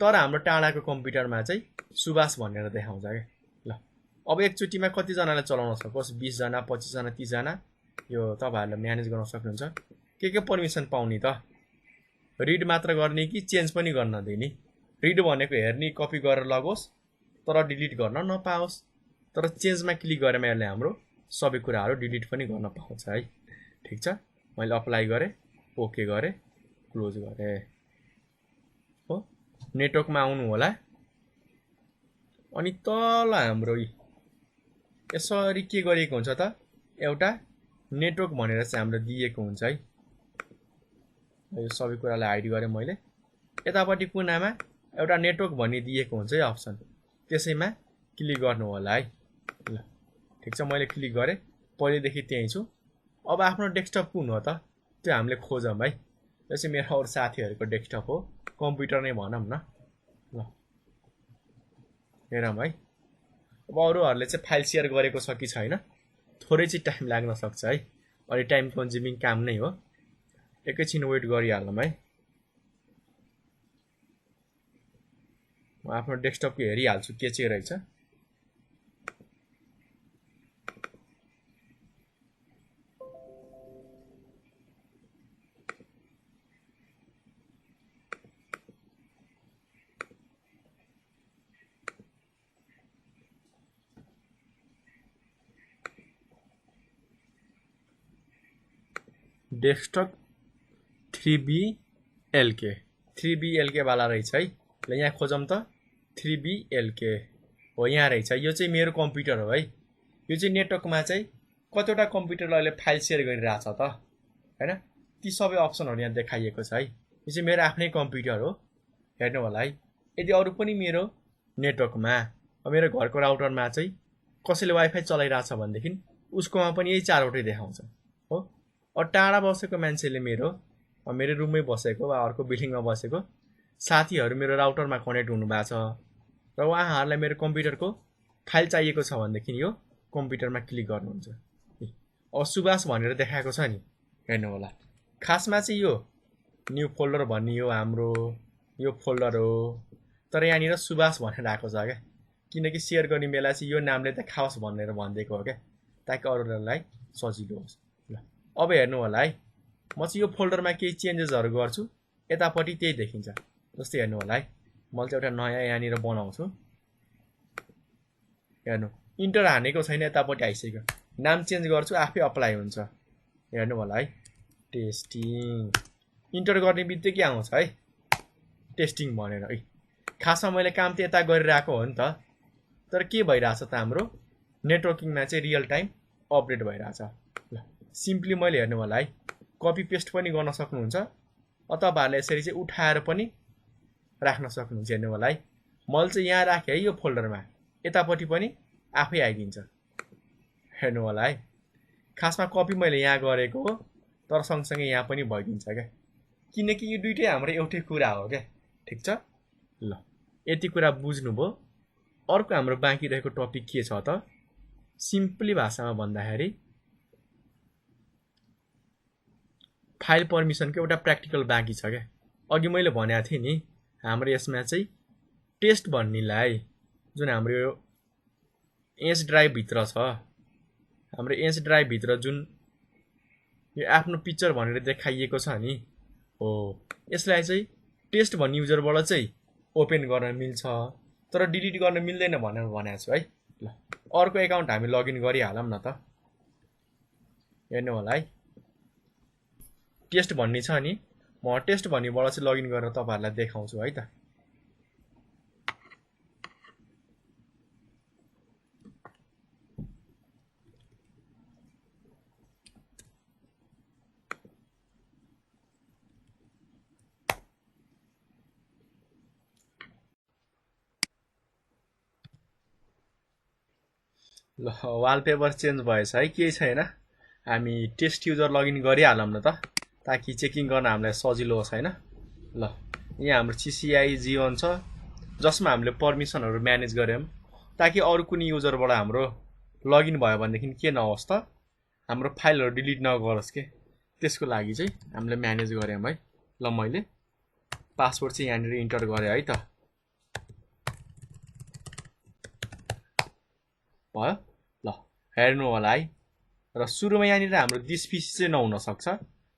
तर हाम्रो टाढाको कम्प्युटरमा चाहिँ सुभाष भनेर देखाउँछ क्या। ल अब एकचोटिमा कतिजनाले चलाउन सकोस्, 20 जना 25 जना 30 जना यो तपाईहरुले म्यानेज गर्न सक्नुहुन्छ। के पर्मिसन पाउने त? रिड मात्र गर्ने कि चेन्ज पनि गर्न दिने? रिड भनेको हेर्ने कपी गरेर लगोस् तर डिलिट गर्न नपाओस्, तर चेन्जमा क्लिक गरेमा यसले हाम्रो सबै कुराहरु डिलिट पनि गर्न पाउँछ है। ठीक छ, मैले अप्लाई गरे, ओके गरे, क्लोज गरे। हो नेटवर्कमा आउनु होला, अनि तल हाम्रो यसरी के गरेको हुन्छ त, एउटा नेटवर्क भनेर चाहिँ हाम्रो दिएको हुन्छ है। यो सबै कुरालाई हाइड गरे मैले। यतापट्टि कुनामा एउटा नेटवर्क भन्ने दिएको हुन्छ है अप्सन, त्यसैमा क्लिक गर्नु होला है। ल ठीक छ, मैले क्लिक गरे, पहिलेदेखि त्यही छु। अब आफ्नो डेस्कटप कुन हो त त्यो हामीले खोजौँ है। यो चाहिँ मेरो अरु साथीहरुको डेस्कटप हो, कम्प्युटर नै भनौं न। ल हेरौँ है। अब अरूहरुले चाहिँ फाइल शेयर गरेको छ कि छैन, थोरै चाहिँ टाइम लाग्न सक्छ है। अलि टाइम कन्ज्युमिङ काम नै हो, एकैछिन वेट गरिहालौँ है। म आफ्नो डेस्कटप हेरिहाल्छु के चाहिँ रहेछ। डेस्कटप 3BLK वाला रहेछ है। ल यहाँ खोजौँ त, 3BLK हो, यहाँ रहेछ। यो चाहिँ मेरो कम्प्युटर हो है। यो चाहिँ नेटवर्कमा चाहिँ कतिवटा कम्प्युटरले अहिले फाइल शेयर गरिरहेछ त हैन, ती सबै अप्सनहरु यहाँ देखाइएको छ है। यो चाहिँ मेरो आफ्नै कम्प्युटर हो, हेर्नु होला है। यदि अरु पनि मेरो नेटवर्कमा मेरो घरको राउटरमा चाहिँ कसैले वाइफाई चलाइरहेछ भनेदेखि उसकोमा पनि यही चारवटै देखाउँछ हो। अब टाढा बसेको मान्छेले मेरो रुममै बसेको वा अर्को बिल्डिङमा बसेको साथीहरु मेरो राउटरमा कनेक्ट हुनु भएको छ र उहाँहरुलाई मेरो कम्प्युटरको फाइल चाहिएको छ भनेदेखि यो कम्प्युटरमा क्लिक गर्नुहुन्छ। अब सुभाष भनेर देखाएको छ नि, हेर्नु होला। खासमा चाहिँ यो न्यू फोल्डर भन्ने यो हाम्रो यो फोल्डर हो, तर यहाँनिर सुभाष भनेर आएको छ क्या, किनकि शेयर गर्ने बेला चाहिँ यो नामले देखाओस् भनेर भनिदिएको हो क्या, ताकि अरूलाई सजिलो होस्। ल अब हेर्नु होला है, म चाहिँ यो फोल्डरमा केही चेन्जेसहरु गर्छु, यतापट्टि त्यही देखिन्छ। जस्तै हेर्नु होला है, मैले चाहिँ एउटा नयाँ यहाँनिर बनाउँछु। हेर्नु इन्टर हानेको छैन, यतापट्टि आइसक्यो। नाम चेन्ज गर्छु, आफै अप्लाई हुन्छ। हेर्नु होला है, टेस्टिङ। इन्टर गर्ने बित्तिकै आउँछ है टेस्टिङ भनेर है। खासमा मैले काम त यता गरिरहेको हो नि त, तर के भइरहेछ त हाम्रो नेटवर्किङमा चाहिँ रियल टाइम अपडेट भइरहेछ। ल सिम्पली मैले हेर्नु होला है, कपी पेस्ट पनि गर्न सक्नुहुन्छ, अथवा तपाईहरुले यसरी चाहिँ उठाएर पनि राख्न सक्नुहुन्छ। हेर्नु होला है, मैले चाहिँ यहाँ राखे है यो फोल्डरमा, यतापट्टि पनि आफै आइदिन्छ। हेर्नु होला है, खासमा कपी मैले यहाँ गरेको हो, तर सँगसँगै यहाँ पनि भइदिन्छ क्या, किनकि यो दुईटै हाम्रो एउटै कुरा हो क्या। ठीक छ, ल यति कुरा बुझ्नुभयो। अर्को हाम्रो बाँकी रहेको टपिक के छ त, सिम्पली भाषामा भन्दाखेरि फाइल पर्मिसनको एउटा प्र्याक्टिकल बाँकी छ क्या। अघि मैले भनेको थिएँ नि, हाम्रो यसमा चाहिँ टेस्ट भन्नेलाई जुन हाम्रो यो एच ड्राइभ भित्र छ, हाम्रो एच ड्राइभ भित्र जुन यो आफ्नो पिक्चर भनेर देखाइएको छ नि, हो यसलाई चाहिँ टेस्ट भन्ने युजरबाट चाहिँ ओपन गर्न मिल्छ, तर डिलिट गर्न मिल्दैन भनेर भनेको छु है। ल अर्को एकाउन्ट हामी लगइन गरिहालौँ न त। हेर्नु होला है, टेस्ट भन्ने छ नि, म टेस्ट भन्नेबाट चाहिँ लगइन गरेर तपाईहरुलाई देखाउँछु है त। ल वालपेपर चेन्ज भएछ है, केही छैन। हामी टेस्ट युजर लगइन गरिहालौँ न त, ताकि चेकिङ गर्न हामीलाई सजिलो होस् हैन। ल यहाँ हाम्रो CCI G1 छ, जसमा हामीले पर्मिसनहरु म्यानेज गर्यौं, ताकि अरु कुनै युजरबाट हाम्रो लगइन भयो भनेदेखि के नहोस् त, हाम्रो फाइलहरु डिलिट नगरोस् के। त्यसको लागि चाहिँ हामीले म्यानेज गऱ्यौँ है। ल मैले पासवर्ड चाहिँ यहाँनिर इन्टर गरेँ है त, भयो। ल हेर्नु होला है। र सुरुमा यहाँनिर हाम्रो दिस पिसी चाहिँ नहुन सक्छ।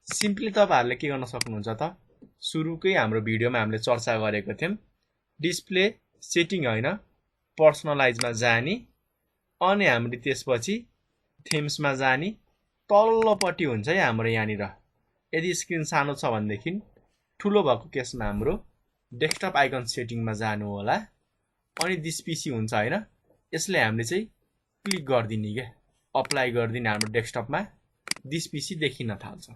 सिम्पली तपाईहरुले के गर्न सक्नुहुन्छ त, सुरुकै हाम्रो भिडियोमा हामीले चर्चा गरेको थियौं, डिस्प्ले सेटिङ हैन पर्सनलाइजमा जाने, अनि हामीले त्यसपछि थीम्समा जाने, तल्लोपट्टि हुन्छ है हाम्रो यहाँनिर। यदि स्क्रिन सानो छ भनेदेखि ठुलो भएको केसमा हाम्रो डेस्कटप आइकन सेटिङमा जानु होला, अनि दिस पिसी हुन्छ हैन, यसले हामीले चाहिँ क्लिक गर्दिने के अप्लाई गर्दिने हाम्रो डेस्कटपमा दिस पिसी देखिन थाल्छ।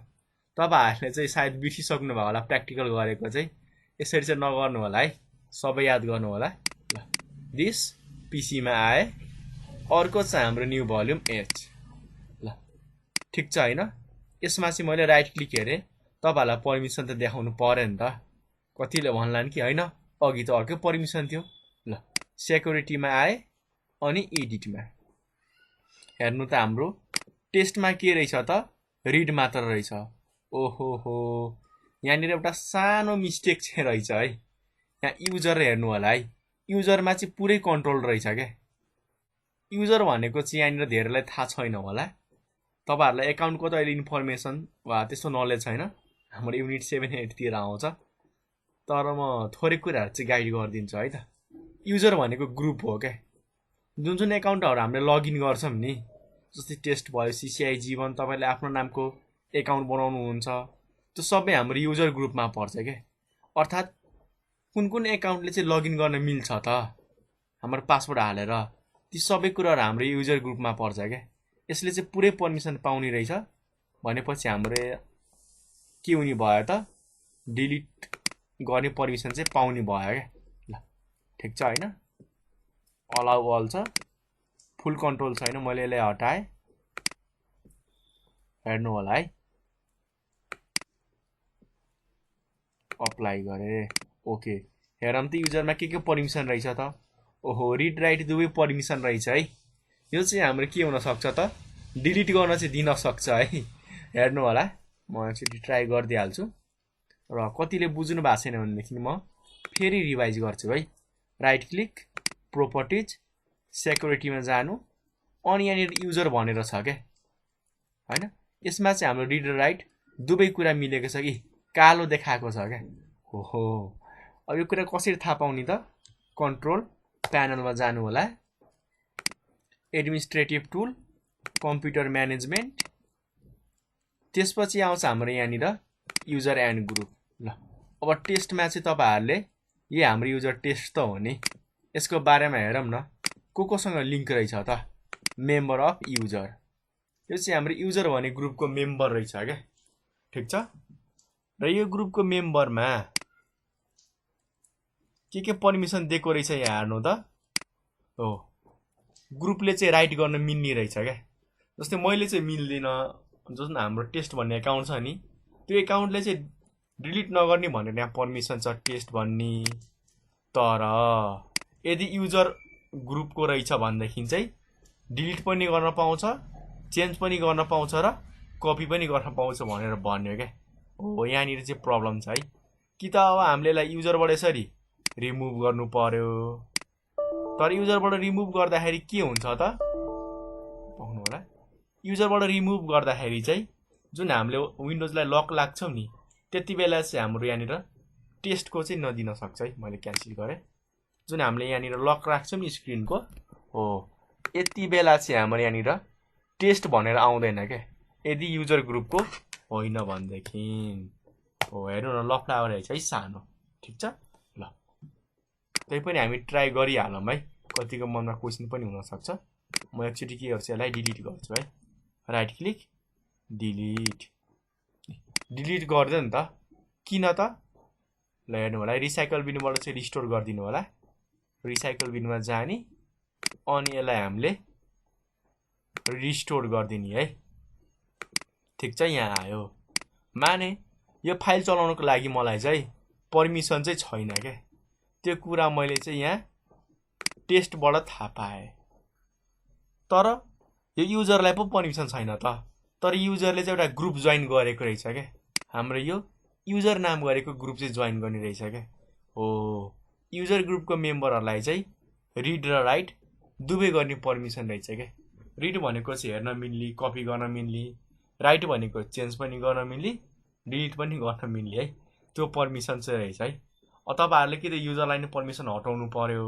तपाईहरुले चाहिँ सायद बिर्सिसक्नु भयो होला प्र्याक्टिकल गरेको चाहिँ, यसरी चाहिँ नगर्नु होला है, सबै याद गर्नु होला। ल दिस पिसी मा आए, अर्को चाहिँ हाम्रो न्यू भोल्युम एच। ल ठीक छ हैन। यसमा चाहिँ मैले राइट क्लिक हेरे, तपाईहरुलाई परमिसन त देखाउनु पर्यो नि त। कतिले भन्लान् कि हैन अघि त अर्कै परमिसन थियो। ल सेक्युरिटीमा आए, अनि एडिटमा हेर्नु त हाम्रो टेस्टमा के रहेछ त, रिड मात्र रहेछ। ओहो हो, यहाँनिर एउटा सानो मिस्टेक चाहिँ रहेछ है। यहाँ युजर हेर्नु होला है, युजरमा चाहिँ पुरै कन्ट्रोल रहेछ के। युजर भनेको चाहिँ यहाँनिर धेरैलाई थाहा छैन होला, तपाईहरुलाई एकाउन्टको त अहिले इन्फर्मेसन वा त्यस्तो नलेज छैन, हाम्रो युनिट 7-8 तिर आउँछ। तर म थोरै कुराहरु चाहिँ गाइड गरिदिन्छु है त। युजर भनेको ग्रुप हो के, जुन जुन एकाउन्टहरु हामीले लगइन गर्छौं नि, जस्तै टेस्ट भयो, सीसीआई जीवन, तपाईले आफ्नो नामको एकाउन्ट बनाउनु हुन्छ, त्यो सबै हाम्रो युजर ग्रुपमा पर्छ के। अर्थात कुन कुन एकाउन्टले चाहिँ लगइन गर्न मिल्छ त हाम्रो पासवर्ड हालेर, ती सबै कुराहरु हाम्रो युजर ग्रुपमा पर्छ के। यसले चाहिँ पुरै परमिसन पाउने रहेछ भनेपछि हाम्रो के हुने भयो त, डिलिट गर्ने परमिसन चाहिँ पाउने भयो के। ल ठीक छ हैन। अलाउ अल छ, फुल कन्ट्रोल छैन, मैले यसलाई हटाए। हेर्नु होला है, अप्लाई गरे, ओके। हेरौँ त युजरमा के परमिसन रहेछ त। ओहो, रिड राइट दुवै परमिसन रहेछ है। यो चाहिँ हाम्रो के हुन सक्छ त, डिलिट गर्न चाहिँ दिन सक्छ है। हेर्नु होला, म एकचोटि ट्राई गरिदिइहाल्छु। र कतिले बुझ्नु भएको छैन भनेदेखि म फेरि रिभाइज गर्छु है। राइट क्लिक, प्रोपर्टिज, सेक्युरिटीमा जानु, अनि यहाँनिर युजर भनेर छ के हैन। यसमा चाहिँ हाम्रो रिड र राइट दुवै कुरा मिलेको छ कि कालो देखाएको छ क्या। ओहो, अब यो कुरा कसरी थाहा पाउने त, कन्ट्रोल प्यानलमा जानु होला, एडमिनिस्ट्रेटिभ टुल, कम्प्युटर म्यानेजमेन्ट, त्यसपछि आउँछ हाम्रो यहाँनिर युजर एन्ड ग्रुप। ल अब टेस्टमा चाहिँ तपाईहरुले यो हाम्रो युजर टेस्ट त हो नि, यसको बारेमा हेरौँ न, कोसँग लिंक रहेछ त, मेम्बर अफ युजर। यो चाहिँ हाम्रो युजर भन्ने ग्रुपको मेम्बर रहेछ क्या। ठीक छ। र यो ग्रुपको मेम्बरमा के परमिसन दिएको रहेछ यहाँ हेर्नु त। हो, ग्रुपले चाहिँ राइट गर्न मिल्ने रहेछ क्या। जस्तै मैले चाहिँ मिल्दिन, जुन हाम्रो टेस्ट भन्ने एकाउन्ट छ नि, त्यो एकाउन्टले चाहिँ डिलिट नगर्ने भनेर यहाँ परमिसन छ टेस्ट भन्ने। तर यदि युजर ग्रुपको रहेछ भनेदेखि चाहिँ डिलिट पनि गर्न पाउँछ, चेन्ज पनि गर्न पाउँछ, र कपी पनि गर्न पाउँछ भनेर भन्यो क्या। हो, यहाँनिर चाहिँ प्रब्लम छ है। कि त अब हामीले यसलाई युजरबाट यसरी रिमुभ गर्नु पर्यो। तर युजरबाट रिमुभ गर्दाखेरि के हुन्छ त, पाउनु होला, युजरबाट रिमुभ गर्दाखेरि चाहिँ जुन हामीले विन्डोजलाई लक लाग्छौं नि, त्यति बेला चाहिँ हाम्रो यहाँनिर टेस्टको चाहिँ नदिन सक्छ है। मैले क्यान्सल गरेँ। जुन हामीले यहाँनिर लक राख्छौं नि स्क्रिनको, हो यति बेला चाहिँ हाम्रो यहाँनिर टेस्ट भनेर आउँदैन क्या, यदि युजर ग्रुपको होइन भनेदेखि। हो, हेर्नु न, लफडा रहेछ है सानो। ठीक छ। ल त्यही पनि हामी ट्राई गरिहालौँ है, कतिको मनमा क्वेसन पनि हुन सक्छ। म एकचोटि के गर्छु, यसलाई डिलिट गर्छु है। राइट क्लिक, डिलिट, डिलिट गर्दैन नि त, किन त। ल हेर्नु होला, रिसाइकल बिनबाट चाहिँ रिस्टोर गरिदिनु होला। रिसाइकल बिनमा जाने, अनि यसलाई हामीले रिस्टोर गरिदिने है। ठीक छ, यहाँ आयो। माने यो फाइल चलाउनको लागि मलाई चाहिँ परमिसन चाहिँ छैन क्या। त्यो कुरा मैले चाहिँ यहाँ टेस्टबाट थाहा पाएँ। तर यो युजरलाई पो परमिसन छैन त, तर युजरले चाहिँ एउटा ग्रुप जोइन गरेको रहेछ क्या। हाम्रो यो युजर नाम गरेको ग्रुप चाहिँ जोइन गर्ने रहेछ क्या। हो, युजर ग्रुपको मेम्बरहरूलाई चाहिँ रिड र राइट दुवै गर्ने पर्मिसन रहेछ क्या। रिड भनेको चाहिँ हेर्न मिल्ने, कपी गर्न मिल्ने, राइट भनेको चेन्ज पनि गर्न मिल्ने, डिलिट पनि गर्न मिल्ने है, त्यो पर्मिसन चाहिँ रहेछ है। तपाईँहरूले कि त युजरलाई नै पर्मिसन हटाउनु पर्यो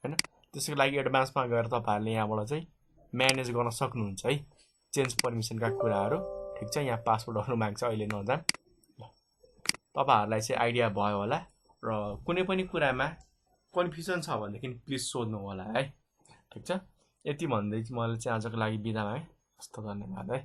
होइन। त्यसको लागि एडभान्समा गएर तपाईँहरूले यहाँबाट चाहिँ म्यानेज गर्न सक्नुहुन्छ है चेन्ज पर्मिसनका कुराहरू। ठिक छ, यहाँ पासवर्डहरू माग्छ, अहिले नजाम। तपाईँहरूलाई चाहिँ आइडिया भयो होला र कुनै पनि कुरामा कन्फ्युजन छ भनेदेखि प्लिज सोध्नु होला है। ठिक छ, यति भन्दै मैले चाहिँ आजको लागि बिदा भएँ। हस्त, धन्यवाद है।